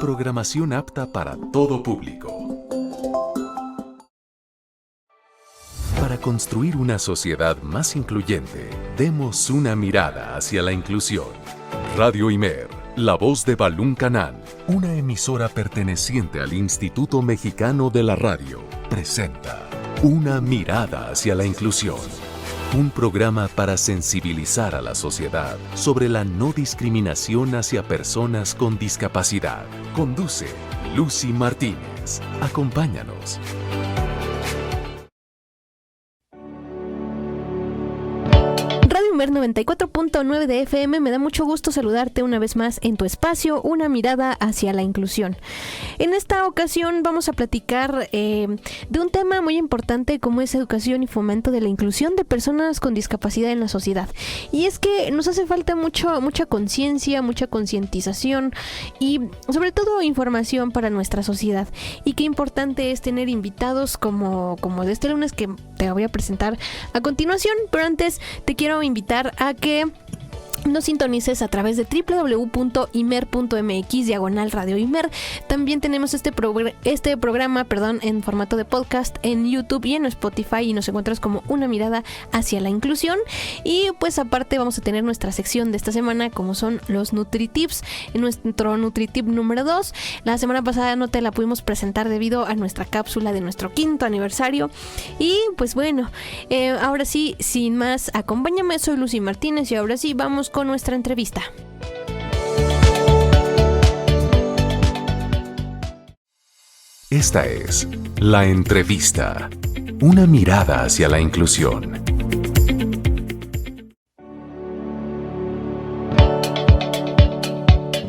programación apta para todo público. Para construir una sociedad más incluyente, demos una mirada hacia la inclusión. Radio Imer, la voz de Balún Canán, una emisora perteneciente al Instituto Mexicano de la Radio, presenta Una mirada hacia la inclusión. Un programa para sensibilizar a la sociedad sobre la no discriminación hacia personas con discapacidad. Conduce Lucy Martínez. Acompáñanos. Radio Imer 94.9 de FM, me da mucho gusto saludarte una vez más en tu espacio, Una mirada hacia la inclusión. En esta ocasión vamos a platicar de un tema muy importante como es educación y fomento de la inclusión de personas con discapacidad en la sociedad. Y es que nos hace falta mucha conciencia, mucha concientización y sobre todo información para nuestra sociedad. Y qué importante es tener invitados como de este lunes que te voy a presentar a continuación, pero antes te quiero invitar a que nos sintonices a través de www.imer.mx/Radio Imer. También tenemos este programa en formato de podcast en YouTube y en Spotify y nos encuentras como Una mirada hacia la inclusión. Y pues aparte vamos a tener nuestra sección de esta semana como son los NutriTips. En nuestro NutriTip número 2, la semana pasada no te la pudimos presentar debido a nuestra cápsula de nuestro 5º aniversario. Y pues bueno, ahora sí, sin más, acompáñame, soy Lucy Martínez y ahora sí vamos con nuestra entrevista. Esta es La Entrevista. Una mirada hacia la inclusión.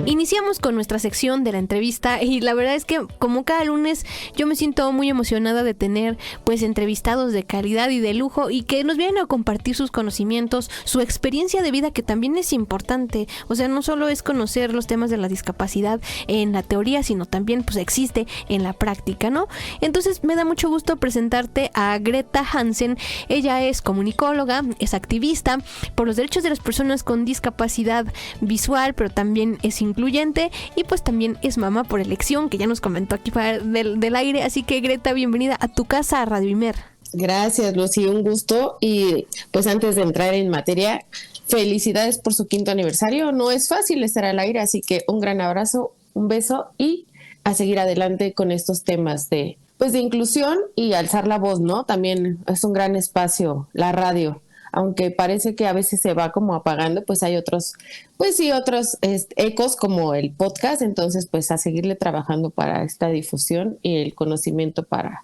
Iniciamos con nuestra sección de la entrevista y la verdad es que como cada lunes yo me siento muy emocionada de tener pues entrevistados de calidad y de lujo y que nos vienen a compartir sus conocimientos, su experiencia de vida, que también es importante. O sea, no solo es conocer los temas de la discapacidad en la teoría, sino también pues existe en la práctica, ¿no? Entonces me da mucho gusto presentarte a Greta Hansen. Ella es comunicóloga, es activista por los derechos de las personas con discapacidad visual, pero también es incluyente y pues también es mamá por elección, que ya nos comentó aquí fuera del aire. Así que Greta, bienvenida a tu casa, a Radio Imer. Gracias, Lucy, un gusto. Y pues antes de entrar en materia, felicidades por su 5º aniversario. No es fácil estar al aire, así que un gran abrazo, un beso y a seguir adelante con estos temas de inclusión y alzar la voz, ¿no? También es un gran espacio la radio. Aunque parece que a veces se va como apagando, pues hay otros ecos como el podcast. Entonces, pues a seguirle trabajando para esta difusión y el conocimiento para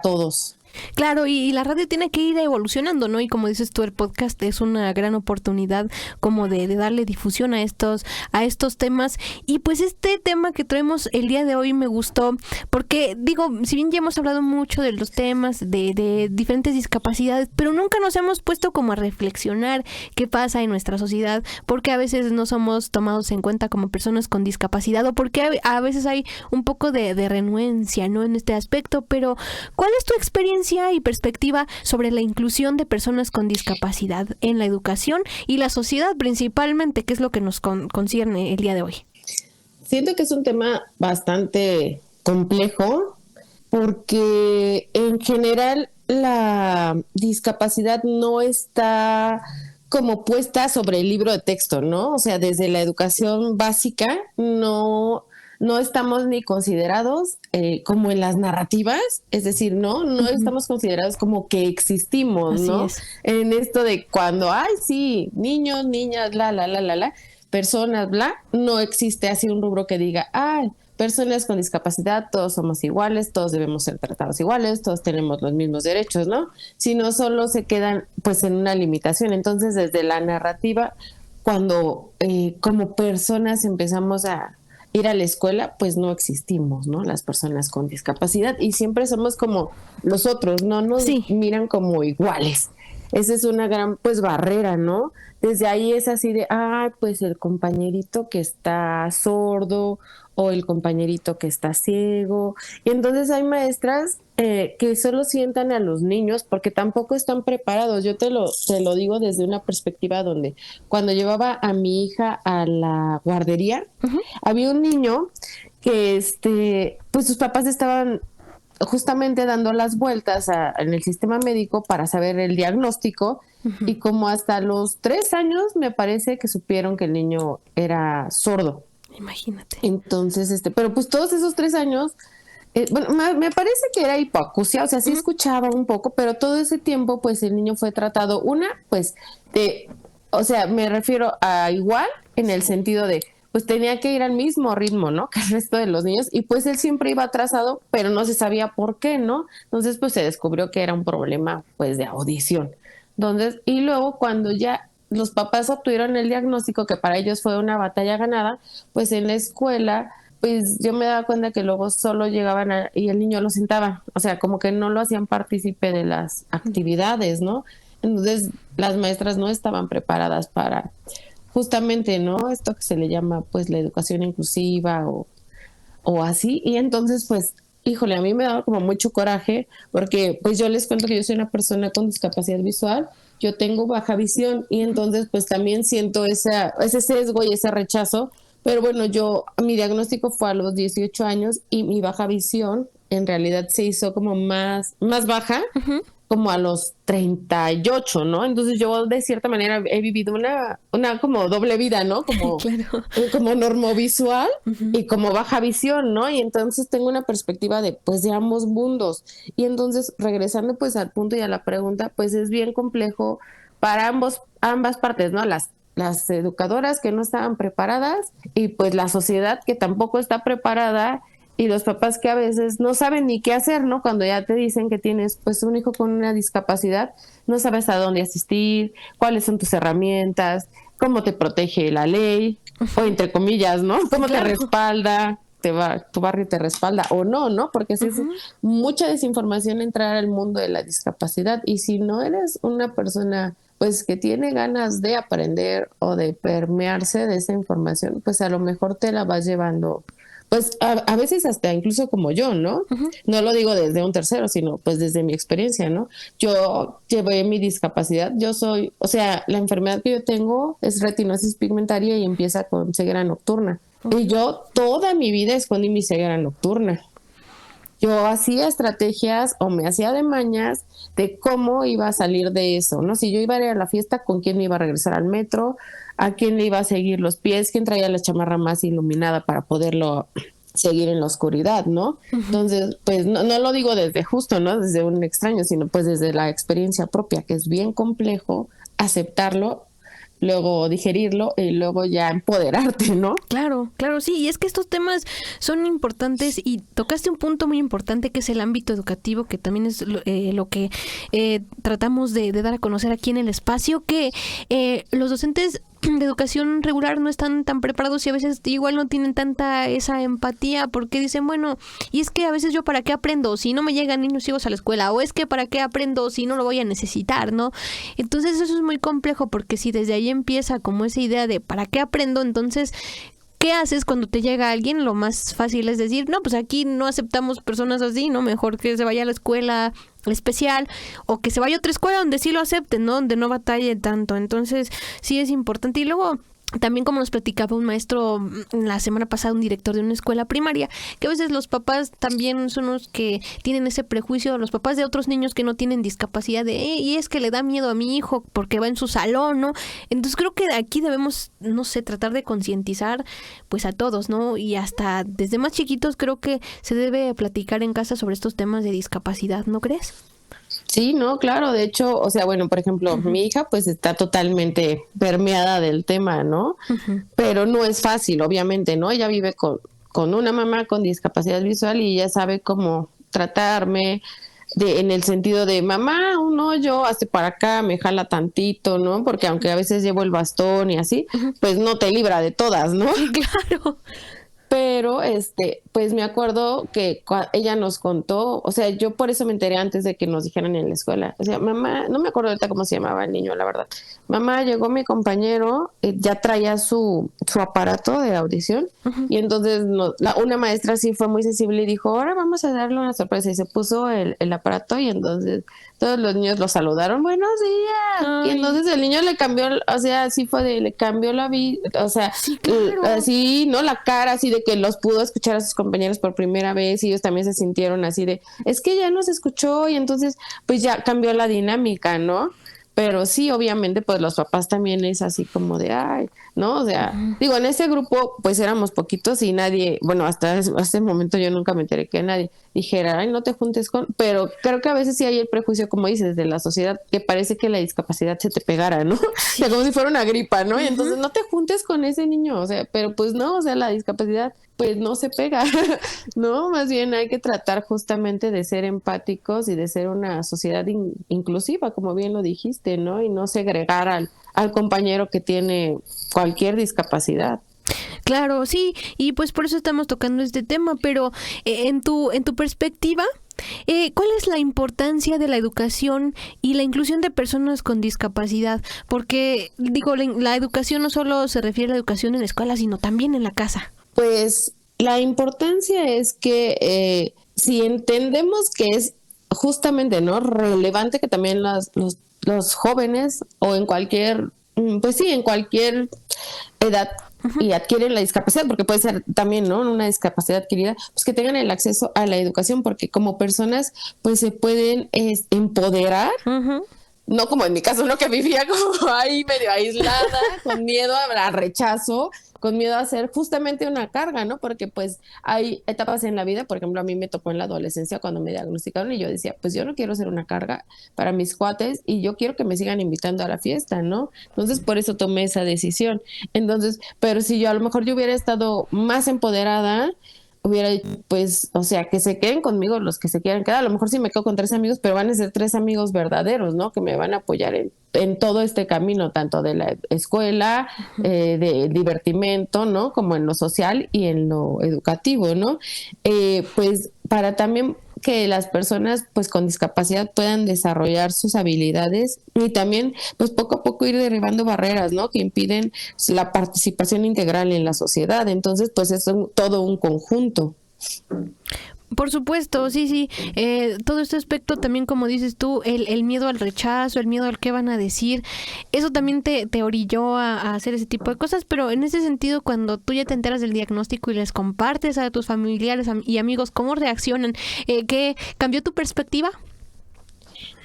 todos. Claro, y la radio tiene que ir evolucionando, ¿no? Y como dices tú, el podcast es una gran oportunidad como de darle difusión a estos temas. Y pues este tema que traemos el día de hoy me gustó porque, digo, si bien ya hemos hablado mucho de los temas de diferentes discapacidades, pero nunca nos hemos puesto como a reflexionar qué pasa en nuestra sociedad, porque a veces no somos tomados en cuenta como personas con discapacidad o porque a veces hay un poco de renuencia, ¿no? En este aspecto. Pero ¿cuál es tu experiencia y perspectiva sobre la inclusión de personas con discapacidad en la educación y la sociedad principalmente, que es lo que nos concierne el día de hoy? Siento que es un tema bastante complejo porque en general la discapacidad no está como puesta sobre el libro de texto, ¿no? O sea, desde la educación básica no estamos ni considerados como en las narrativas, es decir, no estamos considerados como que existimos, así ¿no? Es. En esto de cuando, sí, niños, niñas, personas, no existe así un rubro que diga, personas con discapacidad, todos somos iguales, todos debemos ser tratados iguales, todos tenemos los mismos derechos, ¿no? Sino solo se quedan pues en una limitación. Entonces, desde la narrativa, cuando como personas empezamos a ir a la escuela, pues no existimos, ¿no? Las personas con discapacidad y siempre somos como los otros, no nos miran como iguales. Esa es una gran barrera, ¿no? Desde ahí es así de, pues el compañerito que está sordo o el compañerito que está ciego. Y entonces hay maestras que solo sientan a los niños porque tampoco están preparados. Yo te lo digo desde una perspectiva donde cuando llevaba a mi hija a la guardería, había un niño que pues sus papás estaban justamente dando las vueltas en el sistema médico para saber el diagnóstico, y como hasta los 3 años me parece que supieron que el niño era sordo. Imagínate. Entonces, pero pues todos esos 3 años, bueno, me parece que era hipoacusia, o sea, sí escuchaba un poco, pero todo ese tiempo, pues el niño fue tratado, pues, o sea, me refiero a igual en el sentido de, pues tenía que ir al mismo ritmo, ¿no? Que el resto de los niños, y pues él siempre iba atrasado, pero no se sabía por qué, ¿no? Entonces, pues se descubrió que era un problema, pues, de audición. Entonces, y luego cuando ya los papás obtuvieron el diagnóstico, que para ellos fue una batalla ganada, pues en la escuela, pues yo me daba cuenta que luego solo llegaban y el niño lo sentaba, o sea, como que no lo hacían partícipe de las actividades, ¿no? Entonces, las maestras no estaban preparadas para justamente, ¿no? Esto que se le llama, pues, la educación inclusiva o así. Y entonces, pues, híjole, a mí me daba como mucho coraje porque, pues, yo les cuento que yo soy una persona con discapacidad visual, yo tengo baja visión y entonces, pues, también siento ese sesgo y ese rechazo. Pero bueno, mi diagnóstico fue a los 18 años y mi baja visión en realidad se hizo como más baja, como a los 38, ¿no? Entonces yo de cierta manera he vivido una como doble vida, ¿no? Como, claro. Como normovisual y como baja visión, ¿no? Y entonces tengo una perspectiva pues de ambos mundos. Y entonces regresando pues al punto y a la pregunta, pues es bien complejo para ambas partes, ¿no? Las educadoras que no estaban preparadas y pues la sociedad que tampoco está preparada, y los papás que a veces no saben ni qué hacer, ¿no? Cuando ya te dicen que tienes pues un hijo con una discapacidad, no sabes a dónde asistir, cuáles son tus herramientas, cómo te protege la ley, o entre comillas, ¿no? Cómo te respalda, tu barrio te respalda o no, ¿no? Porque es mucha desinformación entrar al mundo de la discapacidad, y si no eres una persona pues que tiene ganas de aprender o de permearse de esa información, pues a lo mejor te la vas llevando, pues a veces hasta incluso como yo, ¿no? No lo digo desde un tercero, sino pues desde mi experiencia, ¿no? Yo llevé mi discapacidad, o sea, la enfermedad que yo tengo es retinosis pigmentaria y empieza con ceguera nocturna. Y yo toda mi vida escondí mi ceguera nocturna. Yo hacía estrategias o me hacía de mañas de cómo iba a salir de eso, ¿no? Si yo iba a ir a la fiesta, ¿con quién me iba a regresar al metro? ¿A quién le iba a seguir los pies? ¿Quién traía la chamarra más iluminada para poderlo seguir en la oscuridad, ¿no? Entonces, pues no lo digo desde justo, ¿no? Desde un extraño, sino pues desde la experiencia propia, que es bien complejo aceptarlo, luego digerirlo y luego ya empoderarte, ¿no? Claro, sí, y es que estos temas son importantes y tocaste un punto muy importante que es el ámbito educativo, que también es lo que tratamos de dar a conocer aquí en el espacio, que los docentes de educación regular no están tan preparados y a veces igual no tienen tanta esa empatía, porque dicen, bueno, y es que a veces yo para qué aprendo si no me llegan niños ciegos a la escuela, o es que para qué aprendo si no lo voy a necesitar, ¿no? Entonces eso es muy complejo, porque si desde ahí empieza como esa idea de para qué aprendo, entonces ¿qué haces cuando te llega alguien? Lo más fácil es decir, no, pues aquí no aceptamos personas así, ¿no? Mejor que se vaya a la escuela especial o que se vaya a otra escuela donde sí lo acepten, ¿no? Donde no batalle tanto. Entonces, sí es importante. Y luego, también como nos platicaba un maestro la semana pasada, un director de una escuela primaria, que a veces los papás también son los que tienen ese prejuicio, los papás de otros niños que no tienen discapacidad y es que le da miedo a mi hijo porque va en su salón, ¿no? Entonces creo que aquí debemos, no sé, tratar de concientizar pues a todos, ¿no? Y hasta desde más chiquitos creo que se debe platicar en casa sobre estos temas de discapacidad, ¿no crees? Sí, no, claro, de hecho, o sea, bueno, por ejemplo, mi hija pues está totalmente permeada del tema, ¿no? Pero no es fácil, obviamente, ¿no? Ella vive con una mamá con discapacidad visual y ella sabe cómo tratarme en el sentido de, mamá, un hoyo, hazte para acá, me jala tantito, ¿no? Porque aunque a veces llevo el bastón y así, pues no te libra de todas, ¿no? Claro. Pero, pues me acuerdo que ella nos contó, o sea, yo por eso me enteré antes de que nos dijeran en la escuela. O sea, mamá, no me acuerdo ahorita cómo se llamaba el niño, la verdad. Mamá, llegó mi compañero, ya traía su aparato de audición, y entonces una maestra sí fue muy sensible y dijo, ahora vamos a darle una sorpresa, y se puso el aparato, y entonces todos los niños lo saludaron, buenos días. Ay. Y entonces el niño le cambió, o sea, así fue le cambió la vida, o sea, sí, claro. Así, ¿no? La cara, así de que que los pudo escuchar a sus compañeros por primera vez y ellos también se sintieron así de, es que ya nos escuchó y entonces pues ya cambió la dinámica, ¿no? Pero sí, obviamente, pues los papás también es así como de, ay, ¿no? O sea, digo, en ese grupo, pues éramos poquitos y nadie, bueno, hasta ese momento yo nunca me enteré que nadie dijera, ay, no te juntes con, pero creo que a veces sí hay el prejuicio, como dices, de la sociedad, que parece que la discapacidad se te pegara, ¿no? O sea, como si fuera una gripa, ¿no? Y entonces no te juntes con ese niño, o sea, pero pues no, o sea, la discapacidad pues no se pega, ¿no? Más bien hay que tratar justamente de ser empáticos y de ser una sociedad inclusiva, como bien lo dijiste, ¿no? Y no segregar al compañero que tiene cualquier discapacidad. Claro, sí, y pues por eso estamos tocando este tema, pero en tu perspectiva, ¿cuál es la importancia de la educación y la inclusión de personas con discapacidad? Porque, digo, la educación no solo se refiere a la educación en la escuela, sino también en la casa. Pues la importancia es que si entendemos que es justamente, ¿no?, relevante que también los jóvenes o en cualquier, pues sí, en cualquier edad y adquieren la discapacidad, porque puede ser también, ¿no?, una discapacidad adquirida, pues que tengan el acceso a la educación, porque como personas pues se pueden empoderar. No como en mi caso, ¿no?, que vivía como ahí medio aislada, con miedo a rechazo, con miedo a ser justamente una carga, ¿no? Porque pues hay etapas en la vida, por ejemplo, a mí me tocó en la adolescencia cuando me diagnosticaron y yo decía, pues yo no quiero ser una carga para mis cuates y yo quiero que me sigan invitando a la fiesta, ¿no? Entonces por eso tomé esa decisión. Entonces, pero si yo a lo mejor yo hubiera estado más empoderada, hubiera, pues, o sea, que se queden conmigo los que se quieran quedar. A lo mejor sí me quedo con 3 amigos, pero van a ser 3 amigos verdaderos, ¿no? Que me van a apoyar en todo este camino, tanto de la escuela, de divertimento, ¿no? Como en lo social y en lo educativo, ¿no? Pues para también que las personas pues con discapacidad puedan desarrollar sus habilidades y también pues poco a poco ir derribando barreras, ¿no?, que impiden la participación integral en la sociedad. Entonces pues es todo un conjunto. Por supuesto, sí. Todo este aspecto también, como dices tú, el miedo al rechazo, el miedo al qué van a decir, eso también te orilló a hacer ese tipo de cosas, pero en ese sentido, cuando tú ya te enteras del diagnóstico y les compartes a tus familiares y amigos cómo reaccionan, ¿qué cambió tu perspectiva?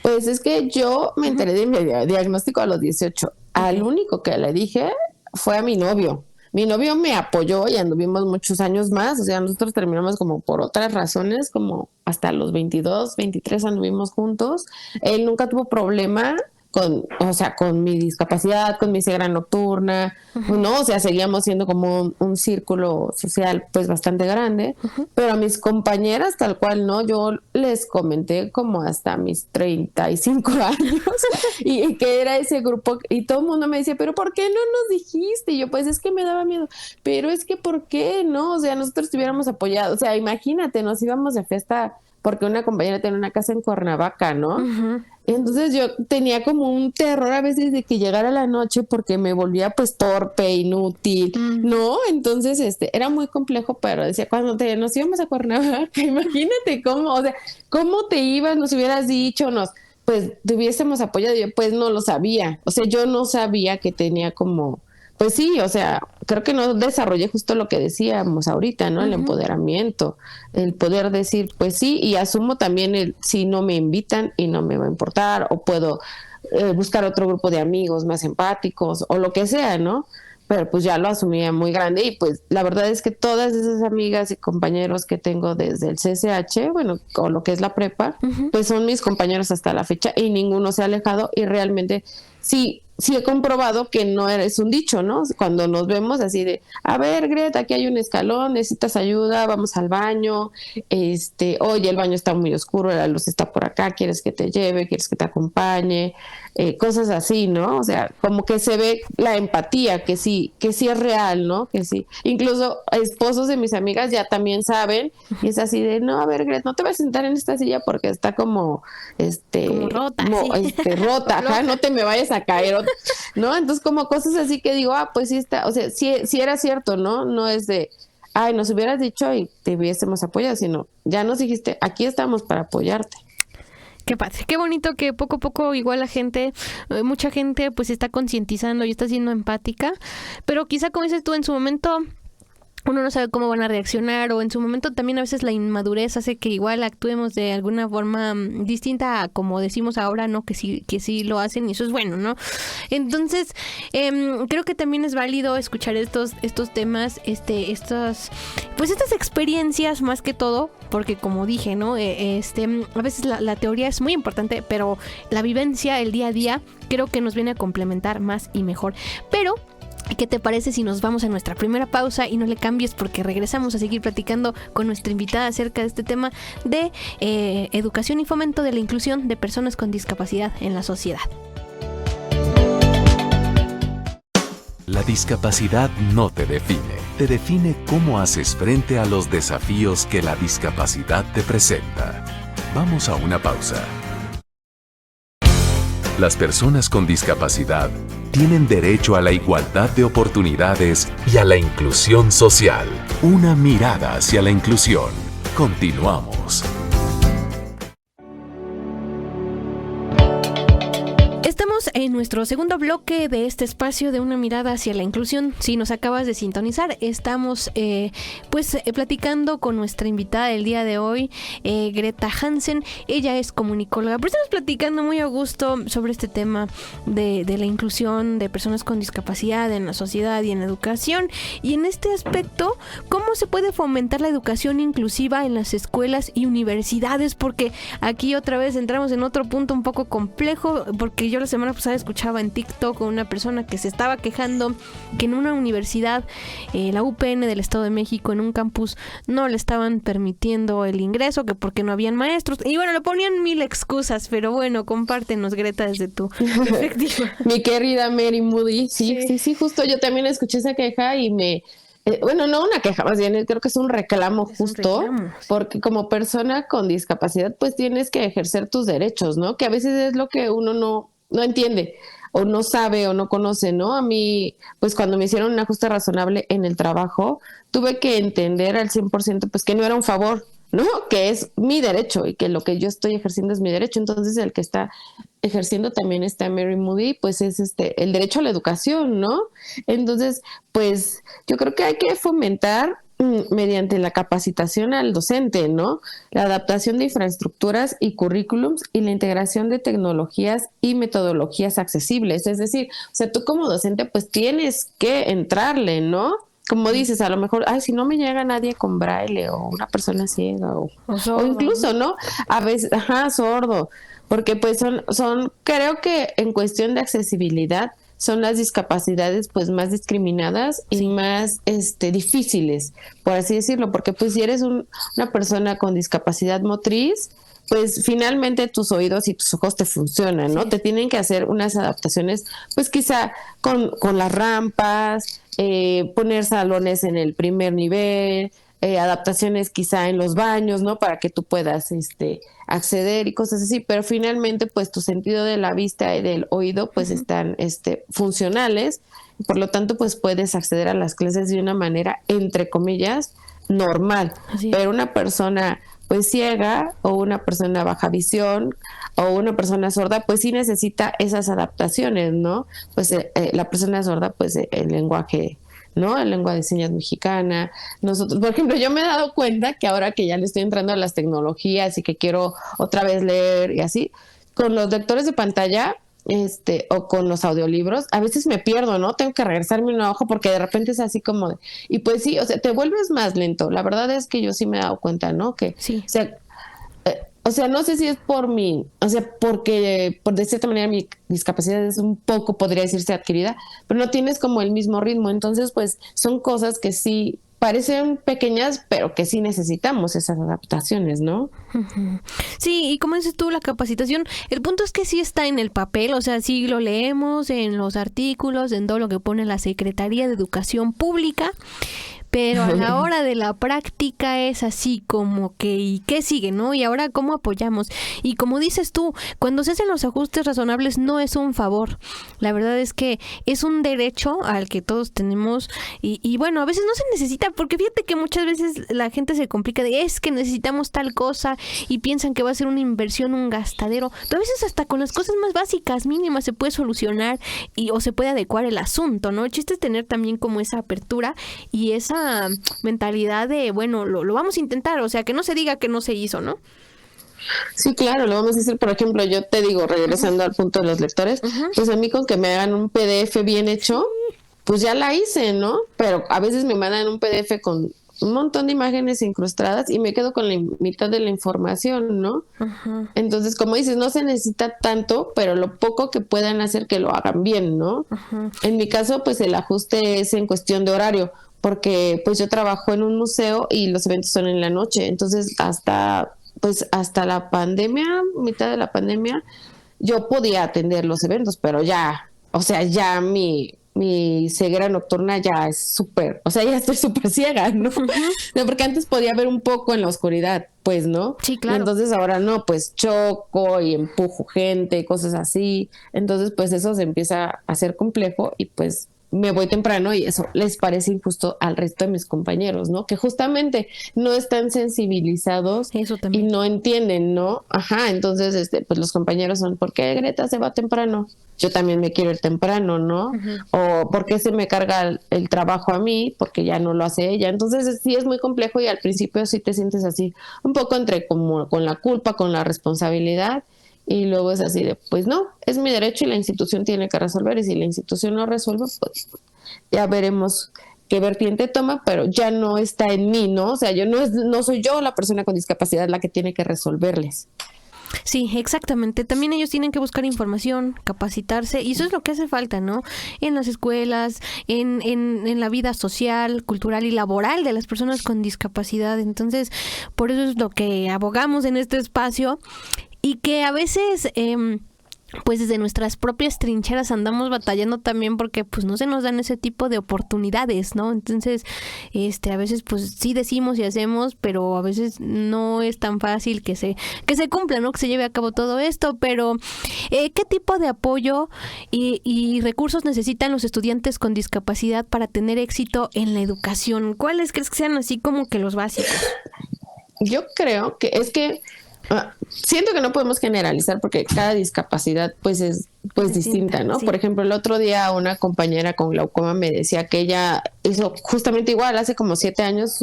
Pues es que yo me enteré de mi diagnóstico a los 18. Al único que le dije fue a mi novio. Mi novio me apoyó y anduvimos muchos años más, o sea, nosotros terminamos como por otras razones, como hasta los 22, 23 anduvimos juntos. Él nunca tuvo problema con mi discapacidad, con mi ceguera nocturna, ¿no? O sea, seguíamos siendo como un círculo social pues bastante grande, pero a mis compañeras tal cual, ¿no? Yo les comenté como hasta mis 35 años y que era ese grupo y todo el mundo me decía, pero ¿por qué no nos dijiste? Y yo, pues es que me daba miedo, pero es que ¿por qué? ¿No? O sea, nosotros estuviéramos apoyados, o sea, imagínate, nos íbamos de fiesta porque una compañera tenía una casa en Cuernavaca, ¿no? Entonces yo tenía como un terror a veces de que llegara la noche porque me volvía pues torpe, inútil, ¿no? Entonces era muy complejo, pero decía, cuando nos íbamos a Cuernavaca, imagínate cómo, o sea, cómo te ibas, nos hubieras dicho, pues te hubiésemos apoyado, yo pues no lo sabía, o sea, yo no sabía que tenía como, pues sí, o sea, creo que no desarrollé justo lo que decíamos ahorita, ¿no? El empoderamiento, el poder decir, pues sí, y asumo también el si no me invitan y no me va a importar, o puedo buscar otro grupo de amigos más empáticos, o lo que sea, ¿no? Pero pues ya lo asumía muy grande y pues la verdad es que todas esas amigas y compañeros que tengo desde el CCH, bueno, o lo que es la prepa, pues son mis compañeros hasta la fecha y ninguno se ha alejado y realmente sí he comprobado que no es un dicho, ¿no? Cuando nos vemos así de, a ver, Greta, aquí hay un escalón, necesitas ayuda, vamos al baño, oye, el baño está muy oscuro, la luz está por acá, ¿quieres que te lleve? ¿Quieres que te acompañe? Cosas así, ¿no? O sea, como que se ve la empatía, que sí es real, ¿no? Que sí. Incluso esposos de mis amigas ya también saben, y es así de, no, a ver, Greta, no te vas a sentar en esta silla porque está como rota, rota, ajá, no te me vayas a caer, ¿no? Entonces como cosas así que digo, pues sí está, o sea, sí era cierto, ¿no? No es de, ay, nos hubieras dicho y te hubiésemos apoyado, sino ya nos dijiste, aquí estamos para apoyarte. Qué padre, qué bonito que poco a poco igual mucha gente pues está concientizando y está siendo empática, pero quizá como dices tú en su momento uno no sabe cómo van a reaccionar, o en su momento también a veces la inmadurez hace que igual actuemos de alguna forma distinta a como decimos ahora, ¿no? Que sí lo hacen, y eso es bueno, ¿no? Entonces, creo que también es válido escuchar estos temas, estas experiencias más que todo, porque como dije, ¿no? A veces la teoría es muy importante, pero la vivencia, el día a día, creo que nos viene a complementar más y mejor. Pero ¿qué te parece si nos vamos a nuestra primera pausa y no le cambies, porque regresamos a seguir platicando con nuestra invitada acerca de este tema de educación y fomento de la inclusión de personas con discapacidad en la sociedad? La discapacidad no te define cómo haces frente a los desafíos que la discapacidad te presenta. Vamos a una pausa. Las personas con discapacidad tienen derecho a la igualdad de oportunidades y a la inclusión social. Una mirada hacia la inclusión. Continuamos. Estamos en nuestro segundo bloque de este espacio de Una mirada hacia la inclusión. Si nos acabas de sintonizar, estamos platicando con nuestra invitada del día de hoy, Greta Hansen. Ella es comunicóloga, pero estamos platicando muy a gusto sobre este tema de la inclusión de personas con discapacidad en la sociedad y en la educación. Y en este aspecto, ¿cómo se puede fomentar la educación inclusiva en las escuelas y universidades? Porque aquí otra vez entramos en otro punto un poco complejo, porque yo la semana pasada escuchaba en TikTok a una persona que se estaba quejando que en una universidad, la UPN del Estado de México, en un campus, no le estaban permitiendo el ingreso, que porque no habían maestros. Y bueno, le ponían mil excusas, pero bueno, compártenos, Greta, desde tu perspectiva. Mi querida Mary Moody, sí, justo yo también escuché esa queja y no una queja, más bien creo que es un reclamo justo, porque como persona con discapacidad pues tienes que ejercer tus derechos, ¿no? Que a veces es lo que uno no entiende o no sabe o no conoce, ¿no? A mí, pues cuando me hicieron un ajuste razonable en el trabajo, tuve que entender al 100% pues que no era un favor, ¿no? Que es mi derecho y que lo que yo estoy ejerciendo es mi derecho. Entonces el que está ejerciendo también está Mary Moody, pues es el derecho a la educación, ¿no? Entonces, pues yo creo que hay que fomentar mediante la capacitación al docente, ¿no? La adaptación de infraestructuras y currículums y la integración de tecnologías y metodologías accesibles. Es decir, o sea, tú como docente pues tienes que entrarle, ¿no? Como dices, a lo mejor, si no me llega nadie con braille o una persona ciega o incluso, ¿no? A veces, sordo, porque pues son, creo que en cuestión de accesibilidad son las discapacidades pues más discriminadas y más difíciles, por así decirlo, porque pues si eres una persona con discapacidad motriz, pues finalmente tus oídos y tus ojos te funcionan, ¿no? Sí. Te tienen que hacer unas adaptaciones, pues quizá con las rampas, poner salones en el primer nivel, adaptaciones quizá en los baños, ¿no? Para que tú puedas acceder y cosas así, pero finalmente pues tu sentido de la vista y del oído pues están funcionales, por lo tanto pues puedes acceder a las clases de una manera entre comillas normal, pero una persona pues ciega o una persona baja visión o una persona sorda pues sí necesita esas adaptaciones, ¿no? Pues la persona sorda pues el lenguaje, ¿no? La lengua de señas mexicana. Nosotros, por ejemplo, yo me he dado cuenta que ahora que ya le estoy entrando a las tecnologías y que quiero otra vez leer y así, con los lectores de pantalla, o con los audiolibros, a veces me pierdo, ¿no? Tengo que regresarme una hoja porque de repente es así como y pues sí, o sea, te vuelves más lento. La verdad es que yo sí me he dado cuenta, ¿no? Que, sí. O sea, no sé si es por mí, o sea, porque de cierta manera mi discapacidad es un poco, podría decirse, adquirida, pero no tienes como el mismo ritmo. Entonces, pues, son cosas que sí parecen pequeñas, pero que sí necesitamos esas adaptaciones, ¿no? Sí, y como dices tú, la capacitación, el punto es que sí está en el papel, o sea, sí lo leemos en los artículos, en todo lo que pone la Secretaría de Educación Pública, pero a la hora de la práctica es así como que, ¿y qué sigue, no? Y ahora, ¿cómo apoyamos? Y como dices tú, cuando se hacen los ajustes razonables no es un favor. La verdad es que es un derecho al que todos tenemos y bueno, a veces no se necesita, porque fíjate que muchas veces la gente se complica de es que necesitamos tal cosa y piensan que va a ser una inversión, un gastadero. Pero a veces hasta con las cosas más básicas, mínimas, se puede solucionar o se puede adecuar el asunto, ¿no? El chiste es tener también como esa apertura y esa misma mentalidad de, bueno, lo vamos a intentar, o sea, que no se diga que no se hizo, ¿no? Sí, claro, lo vamos a hacer. Por ejemplo, yo te digo, regresando al punto de los lectores, pues a mí con que me hagan un PDF bien hecho, pues ya la hice, ¿no? Pero a veces me mandan un PDF con un montón de imágenes incrustadas y me quedo con la mitad de la información, ¿no? Entonces, como dices, no se necesita tanto, pero lo poco que puedan hacer que lo hagan bien, ¿no? En mi caso, pues el ajuste es en cuestión de horario, porque pues yo trabajo en un museo y los eventos son en la noche, entonces hasta la pandemia, mitad de la pandemia, yo podía atender los eventos, pero ya, o sea, ya mi ceguera nocturna ya es súper, o sea, ya estoy súper ciega, ¿no? No, porque antes podía ver un poco en la oscuridad, pues, ¿no? Sí, claro. Y entonces ahora no, pues choco y empujo gente, cosas así. Entonces, pues eso se empieza a hacer complejo y pues me voy temprano y eso les parece injusto al resto de mis compañeros, ¿no? Que justamente no están sensibilizados y no entienden, ¿no? Ajá, entonces, pues los compañeros son, ¿por qué Greta se va temprano? Yo también me quiero ir temprano, ¿no? O ¿por qué se me carga el trabajo a mí? Porque ya no lo hace ella. Entonces, sí es muy complejo y al principio sí te sientes así, un poco entre como con la culpa, con la responsabilidad. Y luego es así de, pues no, es mi derecho y la institución tiene que resolver. Y si la institución no resuelve, pues ya veremos qué vertiente toma, pero ya no está en mí, ¿no? O sea, no soy yo la persona con discapacidad la que tiene que resolverles. Sí, exactamente. También ellos tienen que buscar información, capacitarse, y eso es lo que hace falta, ¿no? En las escuelas, en la vida social, cultural y laboral de las personas con discapacidad. Entonces, por eso es lo que abogamos en este espacio. Y que a veces, pues desde nuestras propias trincheras andamos batallando también porque pues no se nos dan ese tipo de oportunidades, ¿no? Entonces, a veces pues sí decimos y hacemos, pero a veces no es tan fácil que se cumpla, ¿no? Que se lleve a cabo todo esto, pero ¿qué tipo de apoyo y recursos necesitan los estudiantes con discapacidad para tener éxito en la educación? ¿Cuáles crees que sean así como que los básicos? Yo creo que es que siento que no podemos generalizar porque cada discapacidad pues es pues distinta, ¿no? Sí. Por ejemplo, el otro día una compañera con glaucoma me decía que ella hizo justamente igual, hace como 7 años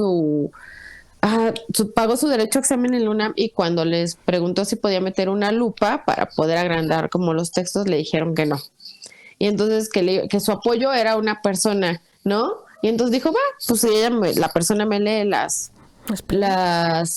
pagó su derecho a examen en la UNAM y cuando les preguntó si podía meter una lupa para poder agrandar como los textos, le dijeron que no. Y entonces que su apoyo era una persona, ¿no? Y entonces dijo, va, pues si la persona me lee las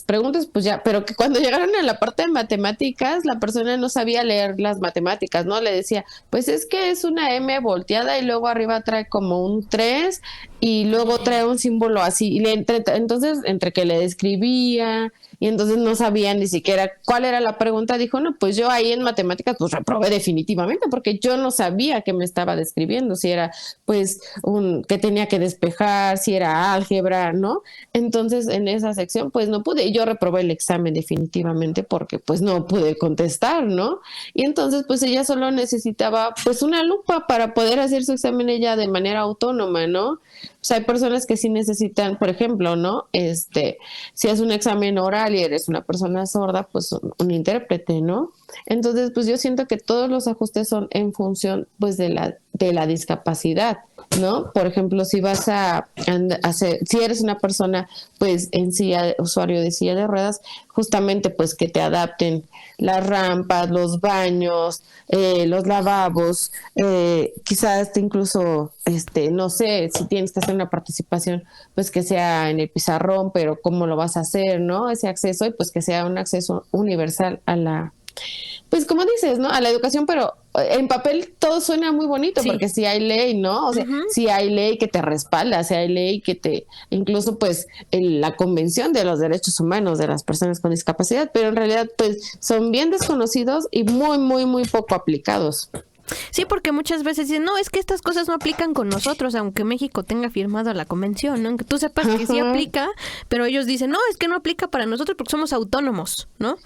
preguntas, pues ya, pero que cuando llegaron a la parte de matemáticas, la persona no sabía leer las matemáticas, ¿no? Le decía, pues es que es una M volteada y luego arriba trae como un 3 y luego trae un símbolo así. Y entonces, entre que le describía y entonces no sabía ni siquiera cuál era la pregunta, dijo, no, pues yo ahí en matemáticas pues reprobé definitivamente porque yo no sabía qué me estaba describiendo, si era pues que tenía que despejar, si era álgebra, ¿no? Entonces en esa sección pues no pude, yo reprobé el examen definitivamente porque pues no pude contestar, ¿no? Y entonces pues ella solo necesitaba pues una lupa para poder hacer su examen ella de manera autónoma, ¿no? O sea, hay personas que sí necesitan, por ejemplo, ¿no? Si es un examen oral y eres una persona sorda, pues un intérprete, ¿no? Entonces, pues yo siento que todos los ajustes son en función, pues, de la discapacidad, ¿no? Por ejemplo, si vas si eres una persona, pues, usuario de silla de ruedas, justamente, pues, que te adapten las rampas, los baños, los lavabos, quizás incluso, no sé, si tienes que hacer una participación, pues, que sea en el pizarrón, pero cómo lo vas a hacer, ¿no? Ese acceso y, pues, que sea un acceso universal pues como dices, ¿no? A la educación, pero en papel todo suena muy bonito, sí. Porque si hay ley, ¿no? O sea, si hay ley que te respalda, si hay ley que incluso pues la Convención de los Derechos Humanos de las Personas con Discapacidad, pero en realidad pues son bien desconocidos y muy, muy, muy poco aplicados. Sí, porque muchas veces dicen, no, es que estas cosas no aplican con nosotros, aunque México tenga firmado la convención, ¿no? Aunque tú sepas que sí aplica, pero ellos dicen, no, es que no aplica para nosotros porque somos autónomos, ¿no?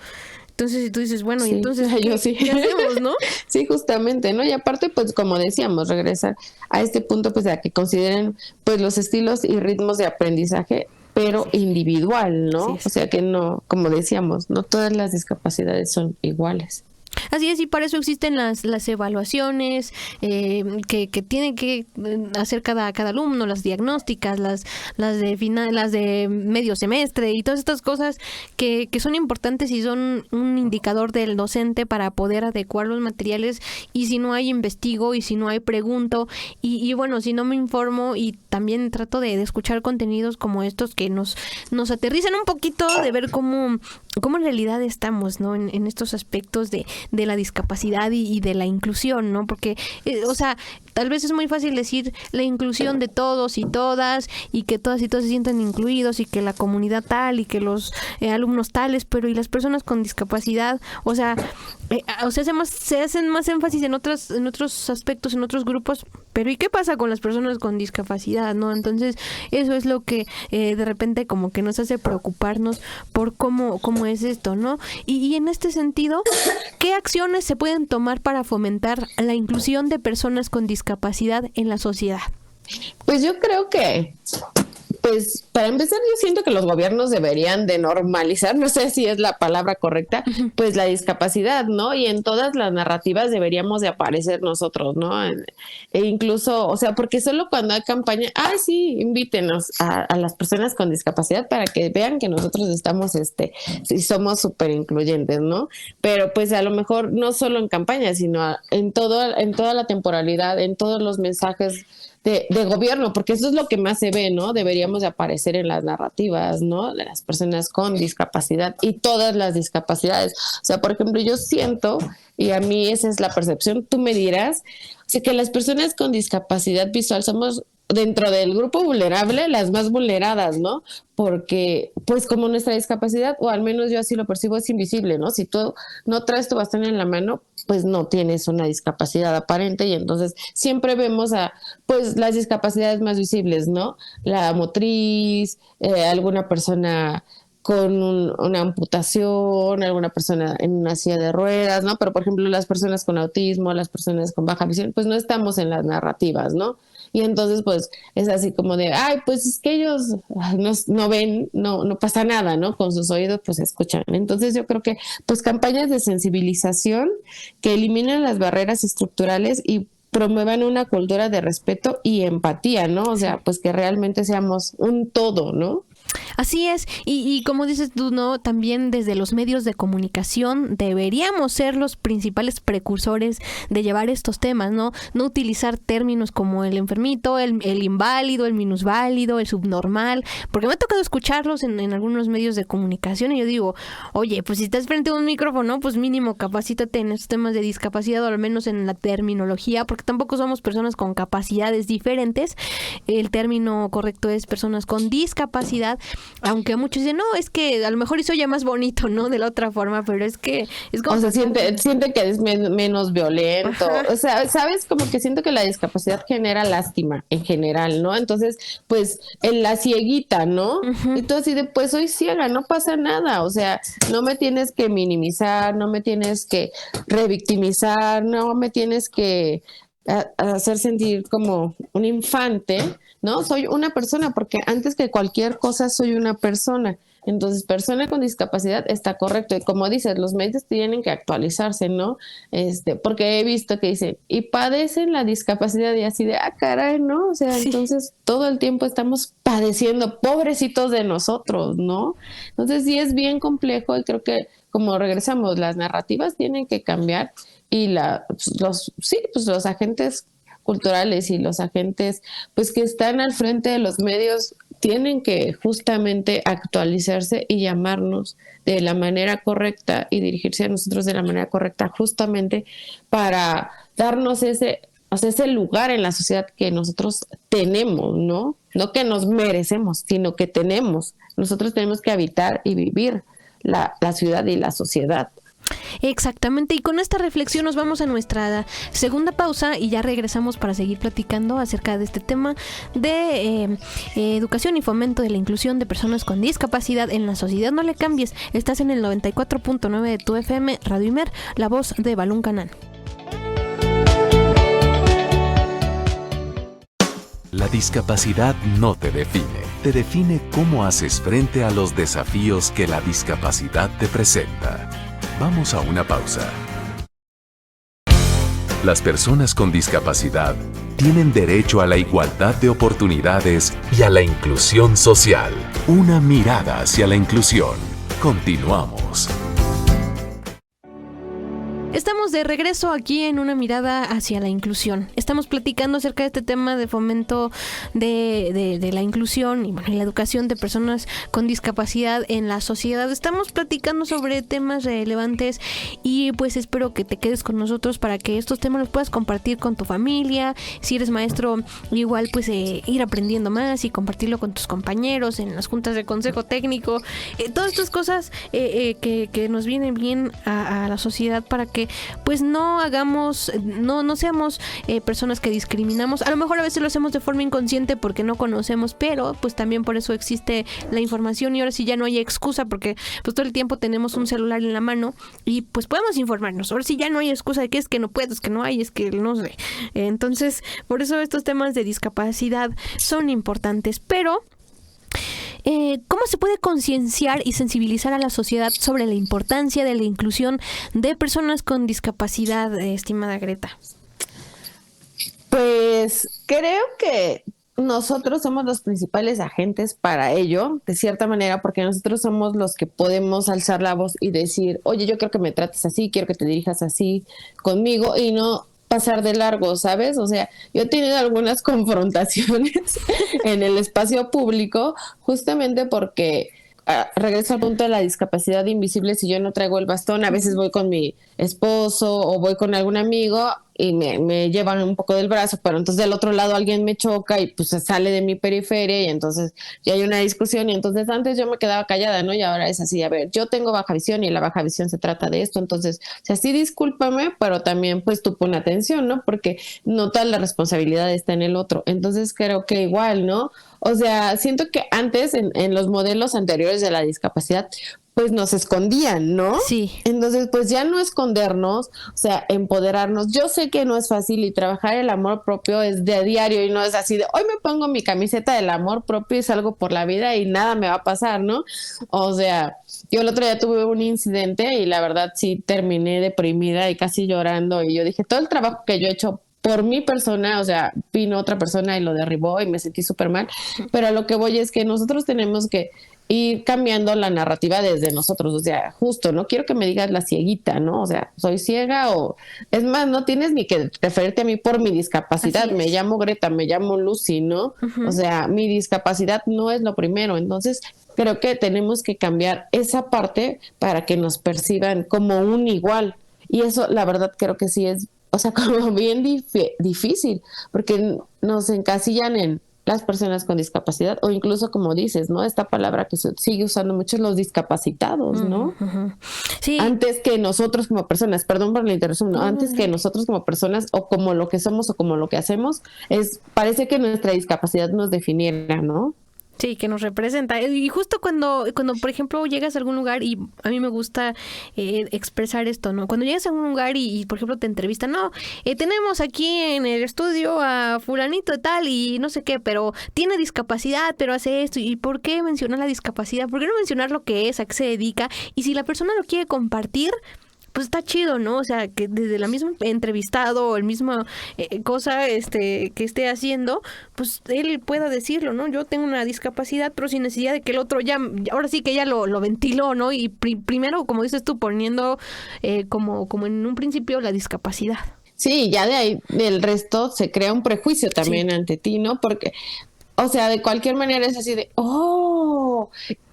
Entonces, si tú dices, bueno, sí, y entonces, ¿qué hacemos, no? Sí, justamente, ¿no? Y aparte, pues, como decíamos, regresar a este punto, pues, a que consideren, pues, los estilos y ritmos de aprendizaje, pero individual, ¿no? Sí. O sea, que no, como decíamos, no todas las discapacidades son iguales. Así es, y para eso existen las evaluaciones que tiene que hacer cada alumno, las diagnósticas, las de final, las de medio semestre y todas estas cosas que son importantes y son un indicador del docente para poder adecuar los materiales. Y si no hay, investigo, y si no hay, pregunto, y bueno, si no me informo, y también trato de escuchar contenidos como estos que nos aterrizan un poquito, de ver cómo en realidad estamos, ¿no? En estos aspectos de la discapacidad y de la inclusión, ¿no? Porque, o sea, tal vez es muy fácil decir la inclusión de todos y todas, y que todas y todos se sientan incluidos, y que la comunidad tal, y que los alumnos tales, pero ¿y las personas con discapacidad? O sea, se hacen más énfasis en otros aspectos, en otros grupos, pero ¿y qué pasa con las personas con discapacidad, no? Entonces, eso es lo que de repente como que nos hace preocuparnos por cómo es esto, ¿no? Y en este sentido, ¿qué acciones se pueden tomar para fomentar la inclusión de personas con discapacidad en la sociedad? Pues yo creo que, pues para empezar, yo siento que los gobiernos deberían de normalizar, no sé si es la palabra correcta, pues la discapacidad, ¿no? Y en todas las narrativas deberíamos de aparecer nosotros, ¿no? E incluso, o sea, porque solo cuando hay campaña, sí, invítenos a las personas con discapacidad para que vean que nosotros estamos, sí, somos súper incluyentes, ¿no? Pero pues a lo mejor no solo en campaña, sino en toda la temporalidad, en todos los mensajes de gobierno, porque eso es lo que más se ve, ¿no? Deberíamos de aparecer en las narrativas, ¿no? De las personas con discapacidad y todas las discapacidades. O sea, por ejemplo, yo siento, y a mí esa es la percepción, tú me dirás, o sea, que las personas con discapacidad visual somos, dentro del grupo vulnerable, las más vulneradas, ¿no? Porque, pues como nuestra discapacidad, o al menos yo así lo percibo, es invisible, ¿no? Si tú no traes tu bastón en la mano, pues no tienes una discapacidad aparente, y entonces siempre vemos pues las discapacidades más visibles, ¿no? La motriz, alguna persona con una amputación, alguna persona en una silla de ruedas, ¿no? Pero, por ejemplo, las personas con autismo, las personas con baja visión, pues no estamos en las narrativas, ¿no? Y entonces, pues, es así como de, pues es que ellos no ven, no pasa nada, ¿no? Con sus oídos, pues, escuchan. Entonces, yo creo que, pues, campañas de sensibilización que eliminen las barreras estructurales y promuevan una cultura de respeto y empatía, ¿no? O sea, pues que realmente seamos un todo, ¿no? Así es, y como dices tú, ¿no? También desde los medios de comunicación deberíamos ser los principales precursores de llevar estos temas, ¿no? No utilizar términos como el enfermito, el inválido, el minusválido, el subnormal, porque me ha tocado escucharlos en algunos medios de comunicación, y yo digo, oye, pues si estás frente a un micrófono, pues mínimo capacítate en estos temas de discapacidad, o al menos en la terminología, porque tampoco somos personas con capacidades diferentes. El término correcto es personas con discapacidad, aunque muchos dicen, no, es que a lo mejor eso ya más bonito, ¿no? De la otra forma, pero es que es como... O sea, siente que es menos violento. Ajá. O sea, ¿sabes? Como que siento que la discapacidad genera lástima en general, ¿no? Entonces, pues, en la cieguita, ¿no? Uh-huh. Y tú así de, pues, soy ciega, no pasa nada. O sea, no me tienes que minimizar, no me tienes que revictimizar, no me tienes que hacer sentir como un infante, ¿no? Soy una persona, porque antes que cualquier cosa soy una persona. Entonces, persona con discapacidad está correcto. Y como dices, los medios tienen que actualizarse, ¿no? Porque he visto que dicen, y padecen la discapacidad, y así de, caray, ¿no? O sea, sí. Entonces todo el tiempo estamos padeciendo, pobrecitos de nosotros, ¿no? Entonces sí es bien complejo, y creo que, como regresamos, las narrativas tienen que cambiar, y los agentes culturales y los agentes, pues, que están al frente de los medios tienen que justamente actualizarse y llamarnos de la manera correcta y dirigirse a nosotros de la manera correcta, justamente para darnos ese lugar en la sociedad que nosotros tenemos, ¿no? No que nos merecemos, sino que tenemos. Nosotros tenemos que habitar y vivir la ciudad y la sociedad. Exactamente, y con esta reflexión nos vamos a nuestra segunda pausa y ya regresamos para seguir platicando acerca de este tema de educación y fomento de la inclusión de personas con discapacidad en la sociedad. No le cambies, estás en el 94.9 de tu FM, Radio Imer, la voz de Balún Canán. La discapacidad no te define cómo haces frente a los desafíos que la discapacidad te presenta. Vamos a una pausa. Las personas con discapacidad tienen derecho a la igualdad de oportunidades y a la inclusión social. Una mirada hacia la inclusión. Continuamos. Estamos de regreso aquí en Una mirada hacia la inclusión. Estamos platicando acerca de este tema de fomento de la inclusión y la educación de personas con discapacidad en la sociedad. Estamos platicando sobre temas relevantes y pues espero que te quedes con nosotros para que estos temas los puedas compartir con tu familia. Si eres maestro, igual pues ir aprendiendo más y compartirlo con tus compañeros en las juntas de consejo técnico. Todas estas cosas que nos vienen bien a la sociedad para que pues no seamos personas que discriminamos. A lo mejor a veces lo hacemos de forma inconsciente porque no conocemos, pero pues también por eso existe la información y ahora sí ya no hay excusa porque pues todo el tiempo tenemos un celular en la mano y pues podemos informarnos. Ahora sí ya no hay excusa de que es que no puedo, es que no hay, es que no sé. Entonces, por eso estos temas de discapacidad son importantes, pero ¿cómo se puede concienciar y sensibilizar a la sociedad sobre la importancia de la inclusión de personas con discapacidad, estimada Greta? Pues creo que nosotros somos los principales agentes para ello, de cierta manera, porque nosotros somos los que podemos alzar la voz y decir, oye, yo quiero que me trates así, quiero que te dirijas así conmigo y no pasar de largo, ¿sabes? O sea, yo he tenido algunas confrontaciones en el espacio público justamente porque regreso al punto de la discapacidad invisible. Si yo no traigo el bastón, a veces voy con mi esposo o voy con algún amigo y me llevan un poco del brazo, pero entonces del otro lado alguien me choca y pues se sale de mi periferia y entonces ya hay una discusión y entonces antes yo me quedaba callada, ¿no? Y ahora es así, a ver, yo tengo baja visión y la baja visión se trata de esto, entonces, o sea, sí discúlpame, pero también pues tú pon atención, ¿no? Porque no toda la responsabilidad está en el otro, entonces creo que igual, ¿no? O sea, siento que antes en los modelos anteriores de la discapacidad pues nos escondían, ¿no? Sí. Entonces, pues ya no escondernos, o sea, empoderarnos. Yo sé que no es fácil y trabajar el amor propio es de a diario y no es así de hoy me pongo mi camiseta del amor propio y salgo por la vida y nada me va a pasar, ¿no? O sea, yo el otro día tuve un incidente y la verdad sí terminé deprimida y casi llorando y yo dije, todo el trabajo que yo he hecho por mi persona, o sea, vino otra persona y lo derribó y me sentí súper mal, pero a lo que voy es que nosotros tenemos que ir cambiando la narrativa desde nosotros, o sea, justo, no quiero que me digas la cieguita, ¿no? O sea, soy ciega o... Es más, no tienes ni que referirte a mí por mi discapacidad, me llamo Greta, me llamo Lucy, ¿no? O sea, mi discapacidad no es lo primero, entonces creo que tenemos que cambiar esa parte para que nos perciban como un igual, y eso la verdad creo que sí es, o sea, como bien difícil, porque nos encasillan en las personas con discapacidad o incluso como dices, ¿no? Esta palabra que se sigue usando mucho, los discapacitados, ¿no? Sí. Antes que nosotros como personas, perdón por la interrupción, ¿no? Antes que nosotros como personas o como lo que somos o como lo que hacemos, parece que nuestra discapacidad nos definiera, ¿no? Sí, que nos representa. Y justo cuando, por ejemplo, llegas a algún lugar, y a mí me gusta expresar esto, ¿no? Cuando llegas a un lugar y por ejemplo, te entrevistan, no, tenemos aquí en el estudio a fulanito de tal y no sé qué, pero tiene discapacidad, pero hace esto. ¿Y por qué mencionar la discapacidad? ¿Por qué no mencionar lo que es, a qué se dedica? Y si la persona lo quiere compartir, pues está chido, ¿no? O sea, que desde la misma entrevistado o el mismo cosa que esté haciendo, pues él pueda decirlo, ¿no? Yo tengo una discapacidad, pero sin necesidad de que el otro ahora sí que ya lo ventiló, ¿no? Y primero, como dices tú, poniendo como en un principio la discapacidad. Sí, ya de ahí, del resto se crea un prejuicio también ante ti, ¿no? Porque, o sea, de cualquier manera es así de,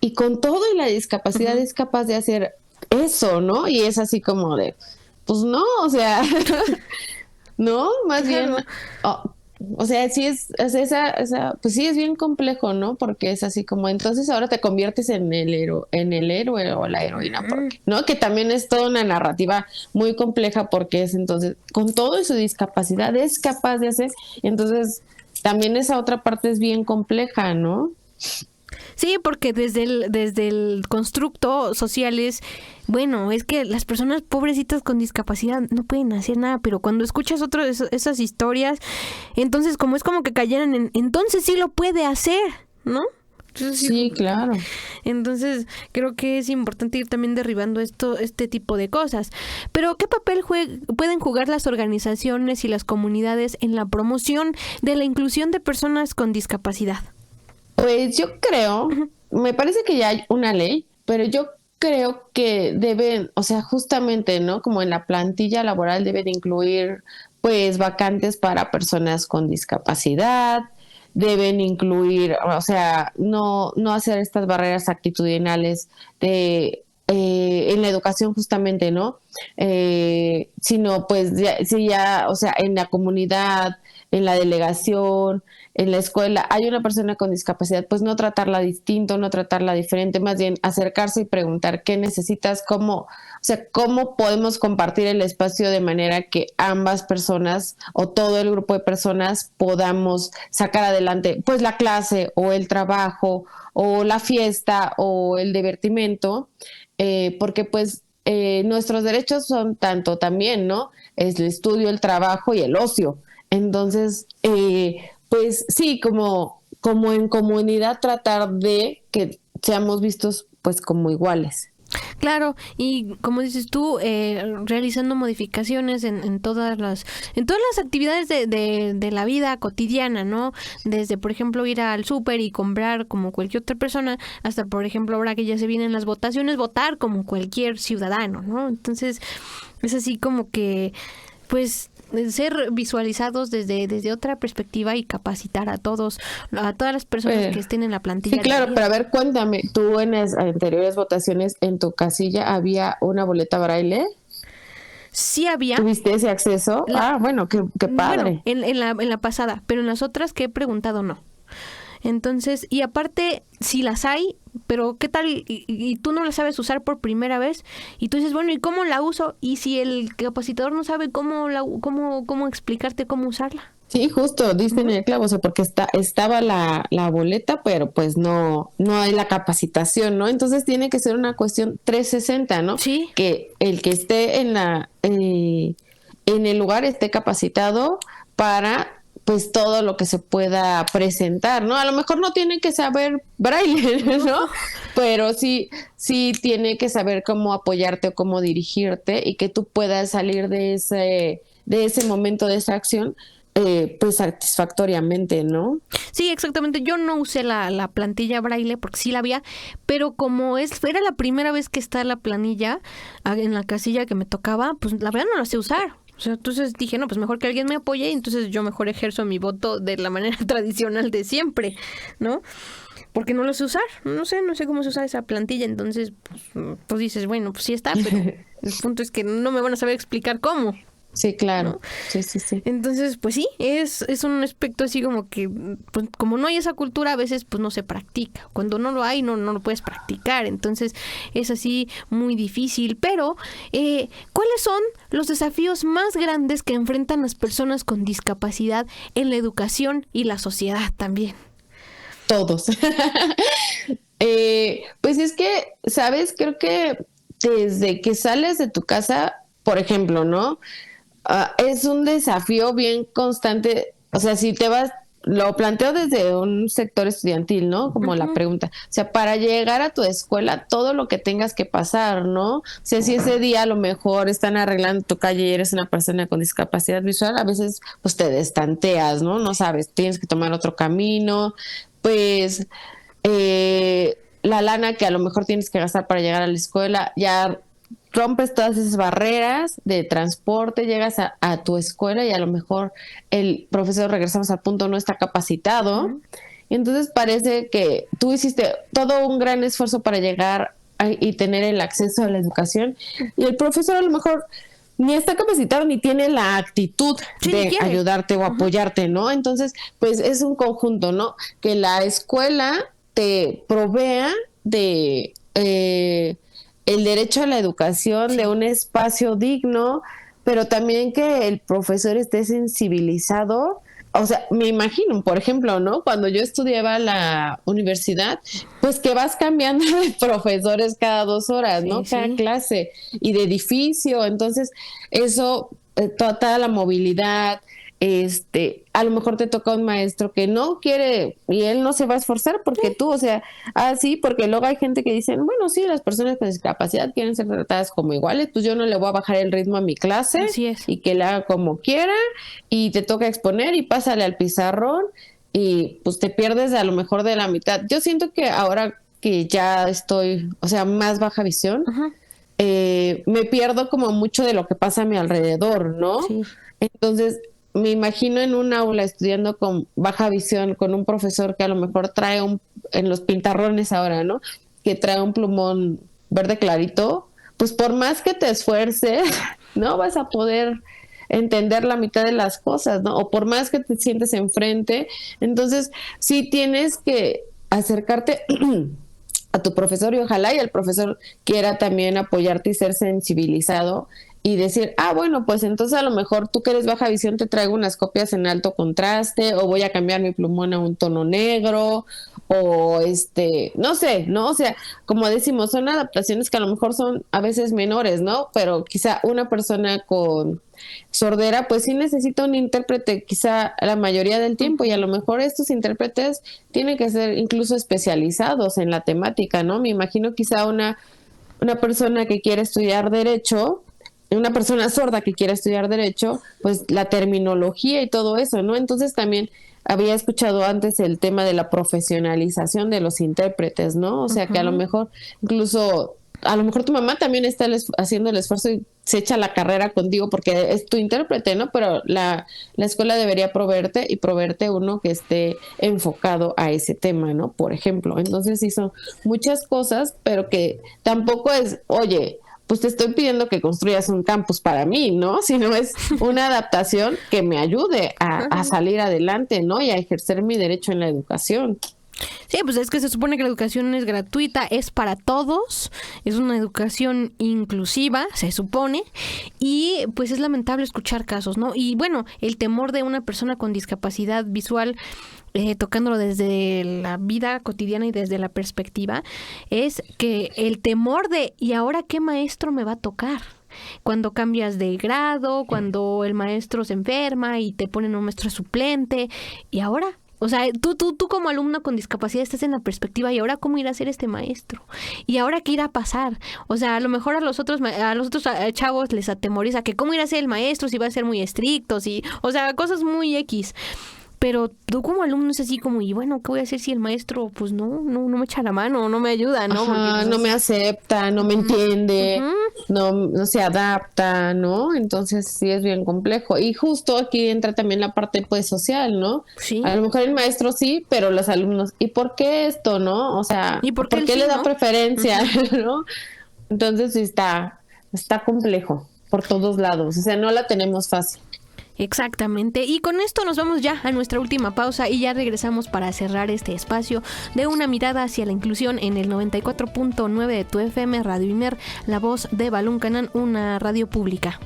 y con todo y la discapacidad es capaz de hacer eso, ¿no? Y es así como de, pues no, o sea, no, más bien, o sea, sí pues sí es bien complejo, ¿no? Porque es así como, entonces ahora te conviertes en el héroe o la heroína, ¿no? Que también es toda una narrativa muy compleja porque es entonces, con todo y su discapacidad es capaz de hacer, entonces también esa otra parte es bien compleja, ¿no? Sí, porque desde el constructo social es, bueno, es que las personas pobrecitas con discapacidad no pueden hacer nada, pero cuando escuchas esas historias, entonces como es como que cayeran entonces sí lo puede hacer, ¿no? Sí, claro. Entonces, creo que es importante ir también derribando este tipo de cosas. Pero, ¿qué papel pueden jugar las organizaciones y las comunidades en la promoción de la inclusión de personas con discapacidad? Pues yo creo, me parece que ya hay una ley, pero yo creo que deben, o sea, justamente, ¿no? Como en la plantilla laboral deben incluir, pues, vacantes para personas con discapacidad, deben incluir, o sea, no hacer estas barreras actitudinales de en la educación justamente, ¿no? Sino pues ya, o sea, en la comunidad, en la delegación, en la escuela, hay una persona con discapacidad, pues no tratarla distinto, no tratarla diferente, más bien acercarse y preguntar qué necesitas, cómo, o sea, cómo podemos compartir el espacio de manera que ambas personas o todo el grupo de personas podamos sacar adelante, pues la clase o el trabajo o la fiesta o el divertimento, porque pues nuestros derechos son tanto también, ¿no? Es el estudio, el trabajo y el ocio. Entonces, pues sí, como en comunidad tratar de que seamos vistos pues como iguales. Claro, y como dices tú, realizando modificaciones en todas las actividades de la vida cotidiana, ¿no? Desde, por ejemplo, ir al súper y comprar como cualquier otra persona, hasta, por ejemplo, ahora que ya se vienen las votaciones, votar como cualquier ciudadano, ¿no? Entonces, es así como que, pues, ser visualizados desde otra perspectiva y capacitar a todas las personas que estén en la plantilla. Sí, claro, pero a ver, cuéntame, ¿tú en las anteriores votaciones en tu casilla había una boleta braille? Sí había. ¿Tuviste ese acceso? Bueno, qué padre. Bueno, en la pasada, pero en las otras que he preguntado no. Entonces, y aparte, si las hay, pero ¿qué tal? Y tú no la sabes usar por primera vez, y tú dices, bueno, ¿y cómo la uso? Y si el capacitador no sabe cómo explicarte cómo usarla. Sí, justo, diste en el clavo, o sea, porque estaba la boleta, pero pues no hay la capacitación, ¿no? Entonces tiene que ser una cuestión 360, ¿no? Sí. Que el que esté en el lugar esté capacitado para pues todo lo que se pueda presentar, ¿no? A lo mejor no tiene que saber braille, ¿no? Pero sí tiene que saber cómo apoyarte o cómo dirigirte y que tú puedas salir de ese momento, de esa acción, pues satisfactoriamente, ¿no? Sí, exactamente. Yo no usé la plantilla braille porque sí la había, pero como era la primera vez que está la planilla en la casilla que me tocaba, pues la verdad no la sé usar. O sea, entonces dije, no, pues mejor que alguien me apoye y entonces yo mejor ejerzo mi voto de la manera tradicional de siempre, ¿no? Porque no lo sé usar, no sé cómo se usa esa plantilla, entonces pues dices, bueno, pues sí está, pero el punto es que no me van a saber explicar cómo. Sí, claro. ¿No? Sí. Entonces, pues sí, es un aspecto así como que, pues, como no hay esa cultura, a veces pues no se practica. Cuando no lo hay, no lo puedes practicar. Entonces, es así muy difícil. Pero, ¿cuáles son los desafíos más grandes que enfrentan las personas con discapacidad en la educación y la sociedad también? Todos. Pues es que, ¿sabes? Creo que desde que sales de tu casa, por ejemplo, ¿no? Es un desafío bien constante, o sea, si te vas, lo planteo desde un sector estudiantil, ¿no? Como la pregunta, o sea, para llegar a tu escuela, todo lo que tengas que pasar, ¿no? O sea, si ese día a lo mejor están arreglando tu calle y eres una persona con discapacidad visual, a veces pues te destanteas, ¿no? No sabes, tienes que tomar otro camino, pues la lana que a lo mejor tienes que gastar para llegar a la escuela, ya rompes todas esas barreras de transporte, llegas a tu escuela y a lo mejor el profesor, regresamos al punto, no está capacitado. Y entonces parece que tú hiciste todo un gran esfuerzo para llegar y tener el acceso a la educación y el profesor a lo mejor ni está capacitado ni tiene la actitud de ayudarte o apoyarte, ¿no? Entonces, pues es un conjunto, ¿no? Que la escuela te provea de el derecho a la educación, de un espacio digno, pero también que el profesor esté sensibilizado. O sea, me imagino, por ejemplo, ¿no? Cuando yo estudiaba la universidad, pues que vas cambiando de profesores cada 2 horas, ¿no? Cada clase y de edificio. Entonces, eso, toda la movilidad, A lo mejor te toca un maestro que no quiere y él no se va a esforzar porque tú, o sea, sí, porque luego hay gente que dicen, bueno, sí, las personas con discapacidad quieren ser tratadas como iguales, pues yo no le voy a bajar el ritmo a mi clase. Así es. Y que la haga como quiera y te toca exponer y pásale al pizarrón y pues te pierdes a lo mejor de la mitad. Yo siento que ahora que ya estoy, o sea, más baja visión, Ajá. Me pierdo como mucho de lo que pasa a mi alrededor, ¿no? Sí. Entonces, me imagino en un aula estudiando con baja visión, con un profesor que a lo mejor trae en los pintarrones ahora, ¿no? Que trae un plumón verde clarito, pues por más que te esfuerces, no vas a poder entender la mitad de las cosas, ¿no? O por más que te sientes enfrente, entonces sí tienes que acercarte a tu profesor y ojalá y el profesor quiera también apoyarte y ser sensibilizado y decir, bueno, pues entonces a lo mejor tú que eres baja visión te traigo unas copias en alto contraste o voy a cambiar mi plumón a un tono negro o no sé, ¿no? O sea, como decimos, son adaptaciones que a lo mejor son a veces menores, ¿no? Pero quizá una persona con sordera, pues sí necesita un intérprete quizá la mayoría del tiempo y a lo mejor estos intérpretes tienen que ser incluso especializados en la temática, ¿no? Me imagino quizá una persona que quiere estudiar derecho, una persona sorda que quiera estudiar derecho, pues la terminología y todo eso, ¿no? Entonces también había escuchado antes el tema de la profesionalización de los intérpretes, ¿no? O sea, que a lo mejor incluso a lo mejor tu mamá también está haciendo el esfuerzo y se echa la carrera contigo porque es tu intérprete, ¿no? Pero la escuela debería proveerte uno que esté enfocado a ese tema, ¿no? Por ejemplo. Entonces sí son muchas cosas, pero que tampoco es, oye, pues te estoy pidiendo que construyas un campus para mí, ¿no? Sino es una adaptación que me ayude a salir adelante, ¿no? Y a ejercer mi derecho en la educación. Sí, pues es que se supone que la educación es gratuita, es para todos, es una educación inclusiva, se supone, y pues es lamentable escuchar casos, ¿no? Y bueno, el temor de una persona con discapacidad visual, tocándolo desde la vida cotidiana y desde la perspectiva, es que el temor de, ¿y ahora qué maestro me va a tocar? Cuando cambias de grado, cuando el maestro se enferma y te ponen un maestro suplente, ¿y ahora? O sea, tú como alumno con discapacidad estás en la perspectiva, ¿y ahora cómo irá a ser este maestro? ¿Y ahora qué irá a pasar? O sea, a lo mejor a los otros chavos les atemoriza que cómo irá a ser el maestro, si va a ser muy estricto, o sea, cosas muy X. Pero tú como alumno es así como, y bueno, ¿qué voy a hacer si el maestro, pues no me echa la mano, no me ayuda, ¿no? Ajá, porque, pues, no me acepta, no me entiende, uh-huh. no se adapta, ¿no? Entonces sí es bien complejo. Y justo aquí entra también la parte pues social, ¿no? Sí. A lo mejor el maestro sí, pero los alumnos, ¿y por qué esto, no? O sea, ¿Y por qué le sí, da no? preferencia, ¿no? Entonces sí está complejo por todos lados. O sea, no la tenemos fácil. Exactamente. Y con esto nos vamos ya a nuestra última pausa y ya regresamos para cerrar este espacio de una mirada hacia la inclusión en el 94.9 de tu FM Radio Imer, la voz de Balún Canán, una radio pública.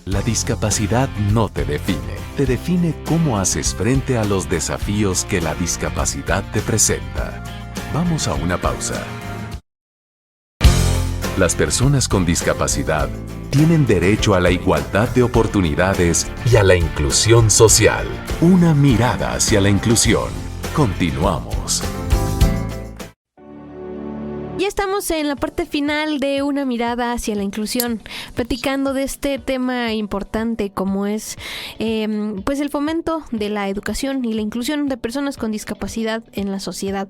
La discapacidad no te define cómo haces frente a los desafíos que la discapacidad te presenta. Vamos a una pausa. Las personas con discapacidad tienen derecho a la igualdad de oportunidades y a la inclusión social. Una mirada hacia la inclusión. Continuamos. Ya estamos en la parte final de una mirada hacia la inclusión, platicando de este tema importante como es pues el fomento de la educación y la inclusión de personas con discapacidad en la sociedad.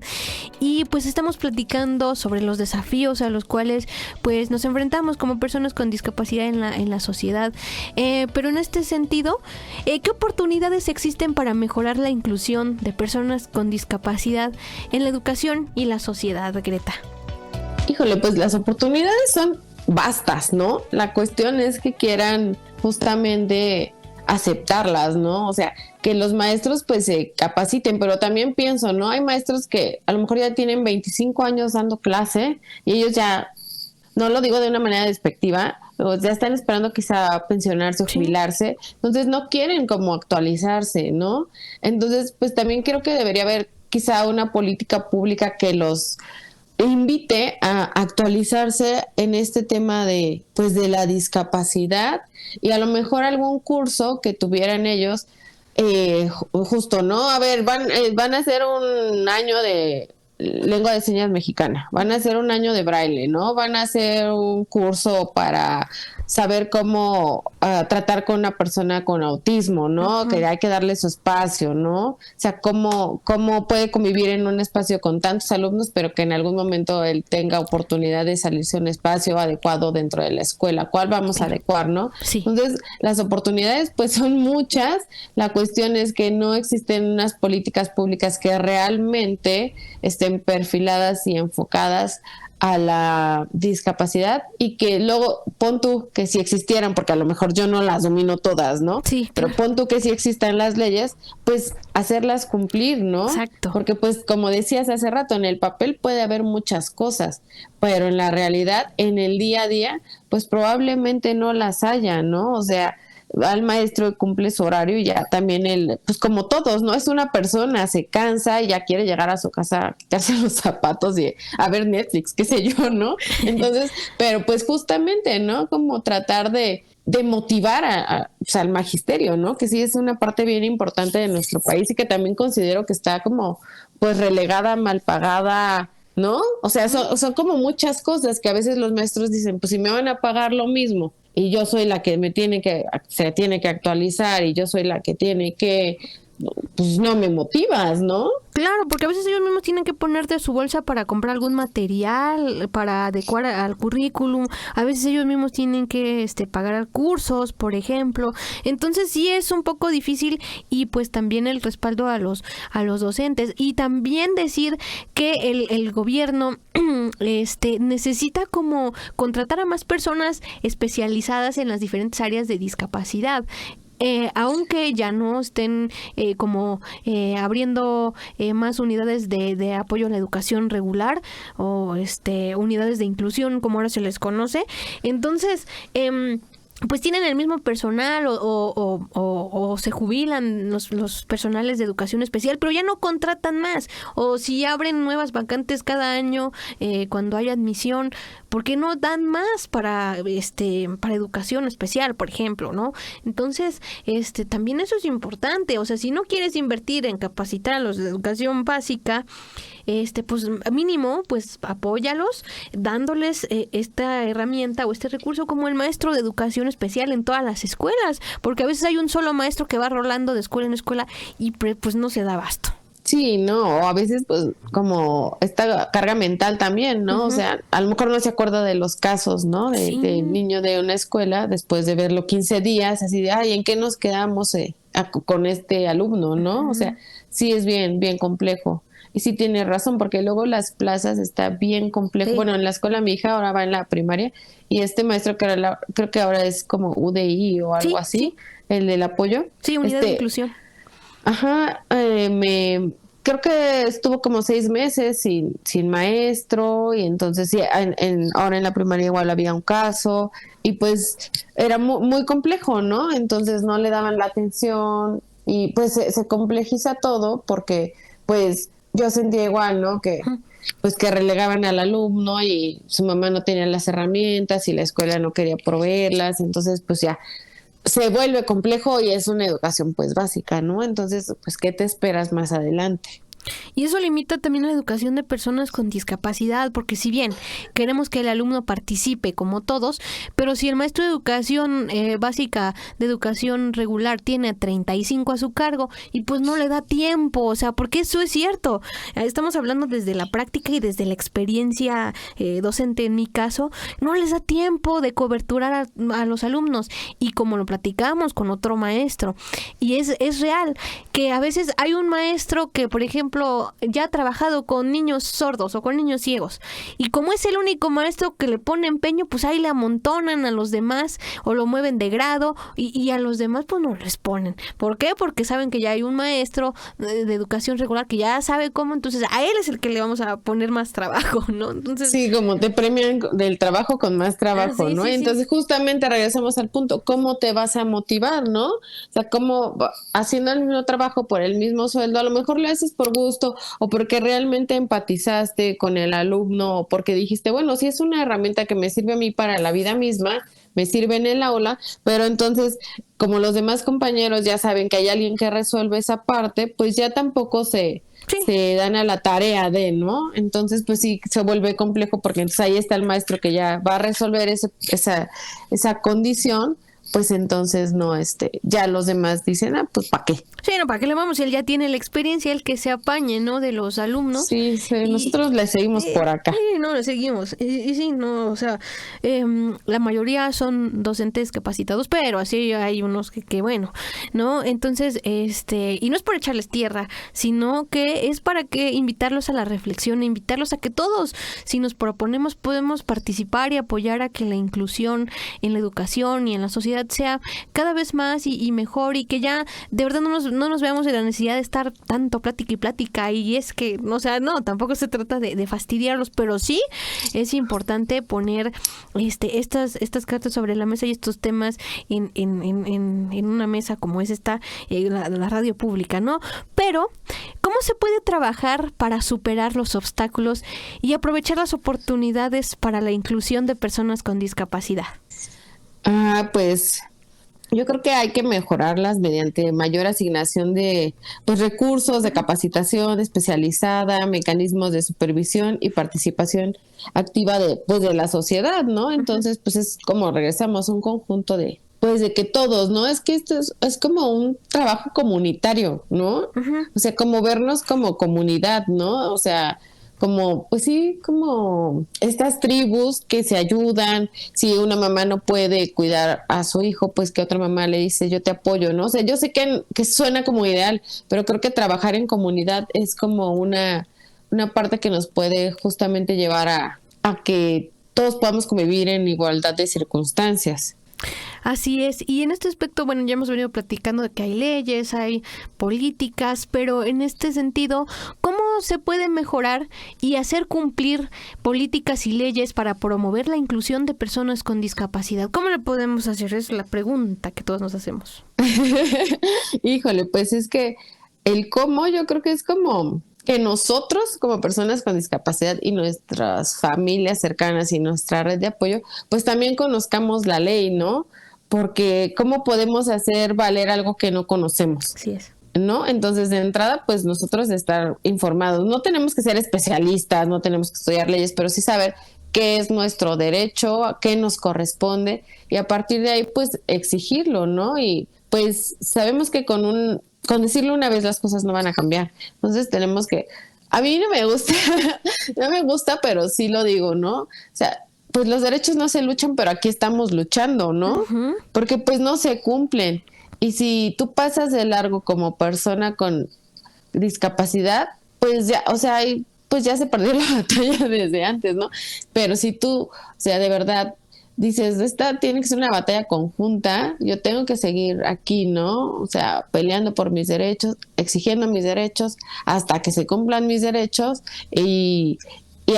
Y pues estamos platicando sobre los desafíos a los cuales pues nos enfrentamos como personas con discapacidad en la sociedad. Pero en este sentido, ¿qué oportunidades existen para mejorar la inclusión de personas con discapacidad en la educación y la sociedad, Greta? Híjole, pues las oportunidades son vastas, ¿no? La cuestión es que quieran justamente aceptarlas, ¿no? O sea, que los maestros pues se capaciten, pero también pienso, ¿no? Hay maestros que a lo mejor ya tienen 25 años dando clase y ellos ya, no lo digo de una manera despectiva, pero ya están esperando quizá pensionarse o jubilarse, entonces no quieren como actualizarse, ¿no? Entonces, pues también creo que debería haber quizá una política pública que los invite a actualizarse en este tema de, pues, de la discapacidad y a lo mejor algún curso que tuvieran ellos, justo, ¿no? A ver, van a hacer un año de lengua de señas mexicana, van a hacer un año de braille, ¿no? Van a hacer un curso para saber cómo tratar con una persona con autismo, ¿no? Uh-huh. Que hay que darle su espacio, ¿no? O sea, cómo puede convivir en un espacio con tantos alumnos, pero que en algún momento él tenga oportunidad de salirse a un espacio adecuado dentro de la escuela. ¿Cuál vamos a adecuar, no? Sí. Entonces, las oportunidades pues son muchas. La cuestión es que no existen unas políticas públicas que realmente estén perfiladas y enfocadas a la discapacidad y que luego pon tú que si existieran, porque a lo mejor yo no las domino todas, ¿no? Sí, pero pon tú que si existan las leyes, pues hacerlas cumplir, ¿no? Exacto. Porque pues como decías hace rato, en el papel puede haber muchas cosas, pero en la realidad, en el día a día, pues probablemente no las haya, ¿no? O sea, al maestro cumple su horario y ya también él, pues como todos, ¿no? Es una persona, se cansa y ya quiere llegar a su casa a quitarse los zapatos y a ver Netflix, qué sé yo, ¿no? Entonces, pero pues justamente, ¿no? Como tratar de motivar pues al magisterio, ¿no? Que sí es una parte bien importante de nuestro país y que también considero que está como pues relegada, mal pagada, ¿no? O sea, son como muchas cosas que a veces los maestros dicen, pues si me van a pagar lo mismo y yo soy la que se tiene que actualizar y yo soy la que tiene que, pues no me motivas, ¿no? Claro, porque a veces ellos mismos tienen que poner de su bolsa para comprar algún material, para adecuar al currículum. A veces ellos mismos tienen que pagar cursos, por ejemplo. Entonces sí es un poco difícil y pues también el respaldo a los docentes. Y también decir que el gobierno necesita como contratar a más personas especializadas en las diferentes áreas de discapacidad. Aunque ya no estén abriendo más unidades de apoyo a la educación regular o unidades de inclusión como ahora se les conoce, entonces pues tienen el mismo personal o se jubilan los personales de educación especial, pero ya no contratan más, o si abren nuevas vacantes cada año cuando hay admisión, ¿por qué no dan más para educación especial, por ejemplo, ¿no? Entonces, también eso es importante, o sea, si no quieres invertir en capacitar a los de educación básica, pues mínimo, pues apóyalos dándoles esta herramienta o este recurso como el maestro de educación especial en todas las escuelas, porque a veces hay un solo maestro que va rolando de escuela en escuela y pues no se da abasto. Sí, no, o a veces pues como esta carga mental también, ¿no? Uh-huh. O sea, a lo mejor no se acuerda de los casos, ¿no? De niño de una escuela, después de verlo 15 días, así de, ay, ¿en qué nos quedamos con este alumno, no? Uh-huh. O sea, sí es bien complejo. Y sí tiene razón, porque luego las plazas está bien complejo. Sí. Bueno, en la escuela mi hija ahora va en la primaria y este maestro que creo que ahora es como UDI o algo así, el del apoyo. Sí, unidad de inclusión. Ajá, creo que estuvo como 6 meses sin maestro y entonces sí, ahora en la primaria igual había un caso y pues era muy complejo, ¿no? Entonces no le daban la atención y pues se complejiza todo porque pues yo sentía igual, ¿no? Que pues que relegaban al alumno y su mamá no tenía las herramientas y la escuela no quería proveerlas, entonces pues ya se vuelve complejo y es una educación pues básica, ¿no? Entonces, pues, ¿qué te esperas más adelante? Y eso limita también la educación de personas con discapacidad, porque si bien queremos que el alumno participe como todos, pero si el maestro de educación básica, de educación regular, tiene a 35 a su cargo y pues no le da tiempo, o sea, porque eso es cierto. Estamos hablando desde la práctica y desde la experiencia docente en mi caso, no les da tiempo de coberturar a los alumnos y como lo platicamos con otro maestro, y es real que a veces hay un maestro que, por ejemplo, ya ha trabajado con niños sordos o con niños ciegos y como es el único maestro que le pone empeño, pues ahí le amontonan a los demás o lo mueven de grado y a los demás pues no les ponen. ¿Por qué? Porque saben que ya hay un maestro de educación regular que ya sabe cómo, entonces a él es el que le vamos a poner más trabajo, ¿no? Entonces sí, como te premian del trabajo con más trabajo, sí, ¿no? Sí, entonces justamente regresamos al punto, ¿cómo te vas a motivar, no? O sea, ¿cómo haciendo el mismo trabajo por el mismo sueldo? A lo mejor lo haces por gusto, gusto o porque realmente empatizaste con el alumno o porque dijiste, bueno, si es una herramienta que me sirve a mí para la vida misma, me sirve en el aula, pero entonces, como los demás compañeros ya saben que hay alguien que resuelve esa parte, pues ya tampoco se dan a la tarea de, ¿no? Entonces, pues sí, se vuelve complejo porque entonces ahí está el maestro que ya va a resolver esa condición, pues entonces no, ya los demás dicen, pues ¿para qué? Sí, no, ¿para qué le vamos? Él ya tiene la experiencia, el que se apañe, ¿no? De los alumnos. Sí, nosotros le seguimos por acá. Sí, no, le seguimos. Y sí, no, o sea, la mayoría son docentes capacitados, pero así hay unos que bueno, ¿no? Entonces, y no es por echarles tierra, sino que es para que invitarlos a la reflexión, invitarlos a que todos, si nos proponemos, podemos participar y apoyar a que la inclusión en la educación y en la sociedad sea cada vez más y mejor, y que ya de verdad no nos veamos en la necesidad de estar tanto plática y plática, y es que, o sea, no, tampoco se trata de fastidiarlos, pero sí es importante poner estas cartas sobre la mesa y estos temas en una mesa como es esta, la radio pública, ¿no? Pero, ¿cómo se puede trabajar para superar los obstáculos y aprovechar las oportunidades para la inclusión de personas con discapacidad? Pues yo creo que hay que mejorarlas mediante mayor asignación de recursos, de capacitación especializada, mecanismos de supervisión y participación activa de la sociedad, ¿no? Entonces, pues es como regresamos a un conjunto de que todos, ¿no? Es que esto es como un trabajo comunitario, ¿no? Uh-huh. O sea, como vernos como comunidad, ¿no? O sea, como, pues sí, como estas tribus que se ayudan. Si una mamá no puede cuidar a su hijo, pues que otra mamá le dice, yo te apoyo, ¿no? O sea, yo sé que suena como ideal, pero creo que trabajar en comunidad es como una parte que nos puede justamente llevar a que todos podamos convivir en igualdad de circunstancias. Así es, y en este aspecto, bueno, ya hemos venido platicando de que hay leyes, hay políticas, pero en este sentido, ¿cómo se puede mejorar y hacer cumplir políticas y leyes para promover la inclusión de personas con discapacidad? ¿Cómo le podemos hacer? Es la pregunta que todos nos hacemos. Híjole, pues es que el cómo yo creo que es como que nosotros como personas con discapacidad y nuestras familias cercanas y nuestra red de apoyo, pues también conozcamos la ley, ¿no? Porque ¿cómo podemos hacer valer algo que no conocemos? Así es. ¿No? Entonces, de entrada, pues nosotros estar informados. No tenemos que ser especialistas, no tenemos que estudiar leyes, pero sí saber qué es nuestro derecho, qué nos corresponde, y a partir de ahí, pues, exigirlo, ¿no? Y pues sabemos que con decirlo una vez las cosas no van a cambiar. Entonces tenemos que, a mí no me gusta, pero sí lo digo, ¿no? O sea, pues los derechos no se luchan, pero aquí estamos luchando, ¿no? Uh-huh. Porque pues no se cumplen. Y si tú pasas de largo como persona con discapacidad, pues ya, o sea, pues ya se perdió la batalla desde antes, ¿no? Pero si tú, o sea, de verdad dices, esta tiene que ser una batalla conjunta, yo tengo que seguir aquí, ¿no? O sea, peleando por mis derechos, exigiendo mis derechos, hasta que se cumplan mis derechos, y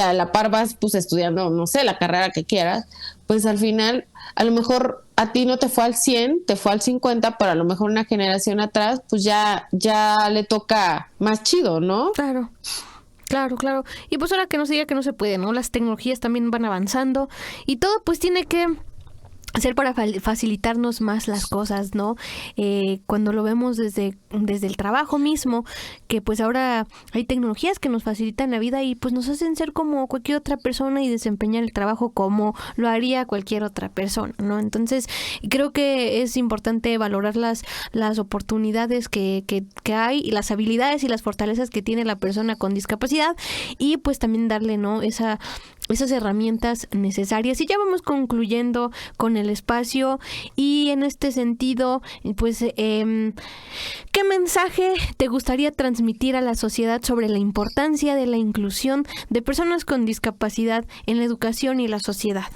a la par vas pues estudiando, no sé, la carrera que quieras, pues al final, a lo mejor a ti no te fue al 100, te fue al 50, pero a lo mejor una generación atrás, pues ya le toca más chido, ¿no? Claro. Claro. Y pues ahora que no se diga que no se puede, ¿no? Las tecnologías también van avanzando y todo pues tiene que ser para facilitarnos más las cosas, ¿no? Cuando lo vemos desde el trabajo mismo, que pues ahora hay tecnologías que nos facilitan la vida y pues nos hacen ser como cualquier otra persona y desempeñar el trabajo como lo haría cualquier otra persona, ¿no? Entonces, creo que es importante valorar las oportunidades que hay, y las habilidades y las fortalezas que tiene la persona con discapacidad, y pues también darle, ¿no? esas herramientas necesarias. Y ya vamos concluyendo con el espacio, y en este sentido, pues, ¿qué mensaje te gustaría transmitir a la sociedad sobre la importancia de la inclusión de personas con discapacidad en la educación y la sociedad?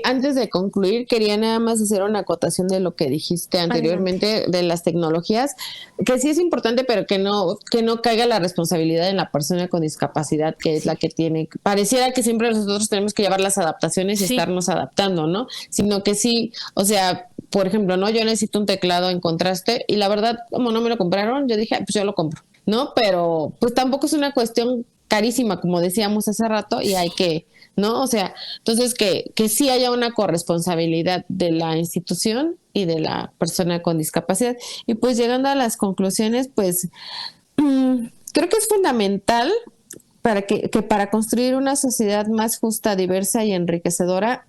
Antes de concluir, quería nada más hacer una acotación de lo que dijiste anteriormente de las tecnologías, que sí es importante, pero que no caiga la responsabilidad en la persona con discapacidad, que es la que tiene. Pareciera que siempre nosotros tenemos que llevar las adaptaciones y estarnos adaptando, ¿no? Sino que sí, o sea, por ejemplo, ¿no? Yo necesito un teclado en contraste, y la verdad, como no me lo compraron, yo dije, pues yo lo compro. ¿no? Pero pues tampoco es una cuestión carísima, como decíamos hace rato, y hay que, ¿no? O sea, entonces que sí haya una corresponsabilidad de la institución y de la persona con discapacidad. Y pues llegando a las conclusiones, pues creo que es fundamental para que para construir una sociedad más justa, diversa y enriquecedora,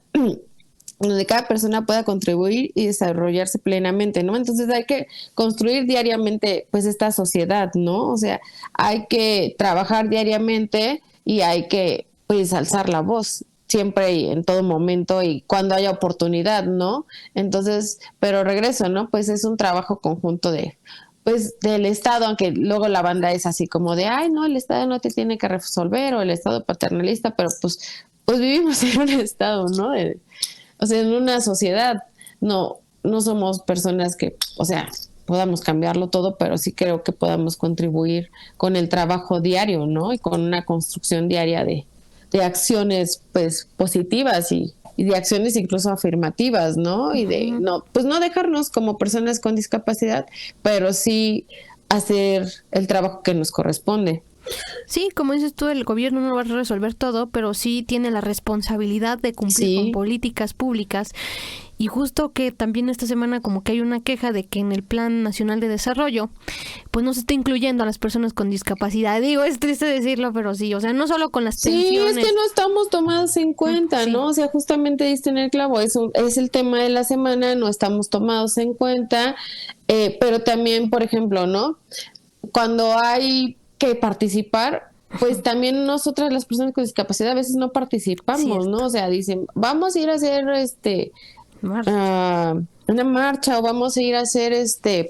donde cada persona pueda contribuir y desarrollarse plenamente, ¿no? Entonces hay que construir diariamente, pues, esta sociedad, ¿no? O sea, hay que trabajar diariamente y hay que, pues, alzar la voz siempre y en todo momento y cuando haya oportunidad, ¿no? Entonces, pero regreso, ¿no? Pues es un trabajo conjunto pues del Estado, aunque luego la banda es así como de, ay, no, el Estado no te tiene que resolver, o el Estado paternalista, pero pues vivimos en un Estado, ¿no? O sea, en una sociedad, no somos personas que, o sea, podamos cambiarlo todo, pero sí creo que podamos contribuir con el trabajo diario, ¿no? Y con una construcción diaria de acciones, pues, positivas y de acciones incluso afirmativas, ¿no? Y de no dejarnos como personas con discapacidad, pero sí hacer el trabajo que nos corresponde. Sí, como dices tú, el gobierno no va a resolver todo, pero sí tiene la responsabilidad de cumplir con políticas públicas. Y justo que también esta semana como que hay una queja de que en el Plan Nacional de Desarrollo pues no se está incluyendo a las personas con discapacidad. Digo, es triste decirlo, pero sí, o sea, no solo con las pensiones. Sí, es que no estamos tomados en cuenta, ¿no? O sea, justamente diste en el clavo, es el tema de la semana, no estamos tomados en cuenta, pero también, por ejemplo, ¿no? Cuando hay que participar, pues también nosotras las personas con discapacidad a veces no participamos, ¿no? O sea, dicen, vamos a ir a hacer una marcha o vamos a ir a hacer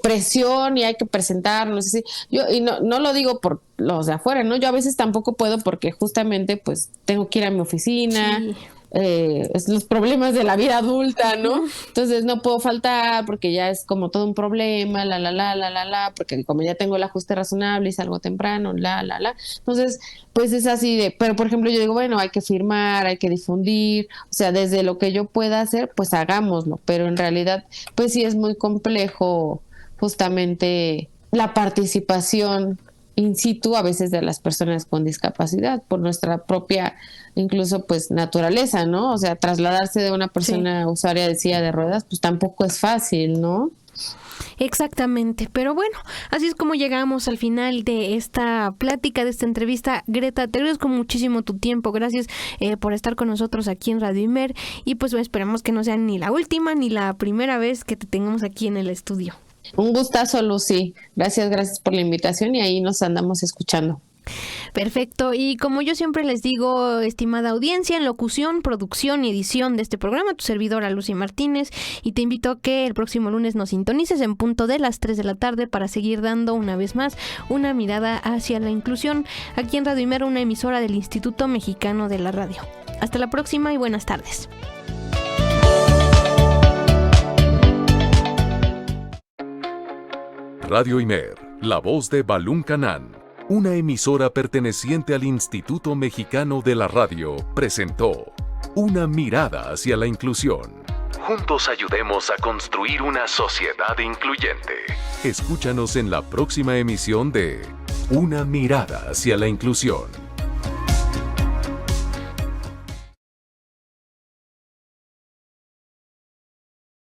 presión y hay que presentarnos, así. Yo y no lo digo por los de afuera, ¿no? Yo a veces tampoco puedo porque justamente pues tengo que ir a mi oficina. Sí. Los problemas de la vida adulta, ¿no? Entonces no puedo faltar porque ya es como todo un problema, porque como ya tengo el ajuste razonable y salgo temprano, Entonces, pues es así pero por ejemplo yo digo, bueno, hay que firmar, hay que difundir, o sea, desde lo que yo pueda hacer, pues hagámoslo, pero en realidad, pues sí es muy complejo justamente la participación in situ a veces de las personas con discapacidad por nuestra propia incluso pues naturaleza, ¿no? O sea, trasladarse de una persona usuaria de silla de ruedas pues tampoco es fácil, ¿no? Exactamente, pero bueno, así es como llegamos al final de esta plática, de esta entrevista. Greta, te agradezco muchísimo tu tiempo, gracias por estar con nosotros aquí en Radio Imer y pues esperamos que no sea ni la última ni la primera vez que te tengamos aquí en el estudio. Un gustazo, Lucy. Gracias por la invitación y ahí nos andamos escuchando. Perfecto, y como yo siempre les digo, estimada audiencia, en locución, producción y edición de este programa, tu servidora Lucy Martínez, y te invito a que el próximo lunes nos sintonices en punto de las 3 de la tarde para seguir dando una vez más una mirada hacia la inclusión aquí en Radio Imer, una emisora del Instituto Mexicano de la Radio. Hasta la próxima y buenas tardes. Radio Imer, la voz de Balún Canán, una emisora perteneciente al Instituto Mexicano de la Radio, presentó Una mirada hacia la inclusión. Juntos ayudemos a construir una sociedad incluyente. Escúchanos en la próxima emisión de Una mirada hacia la inclusión.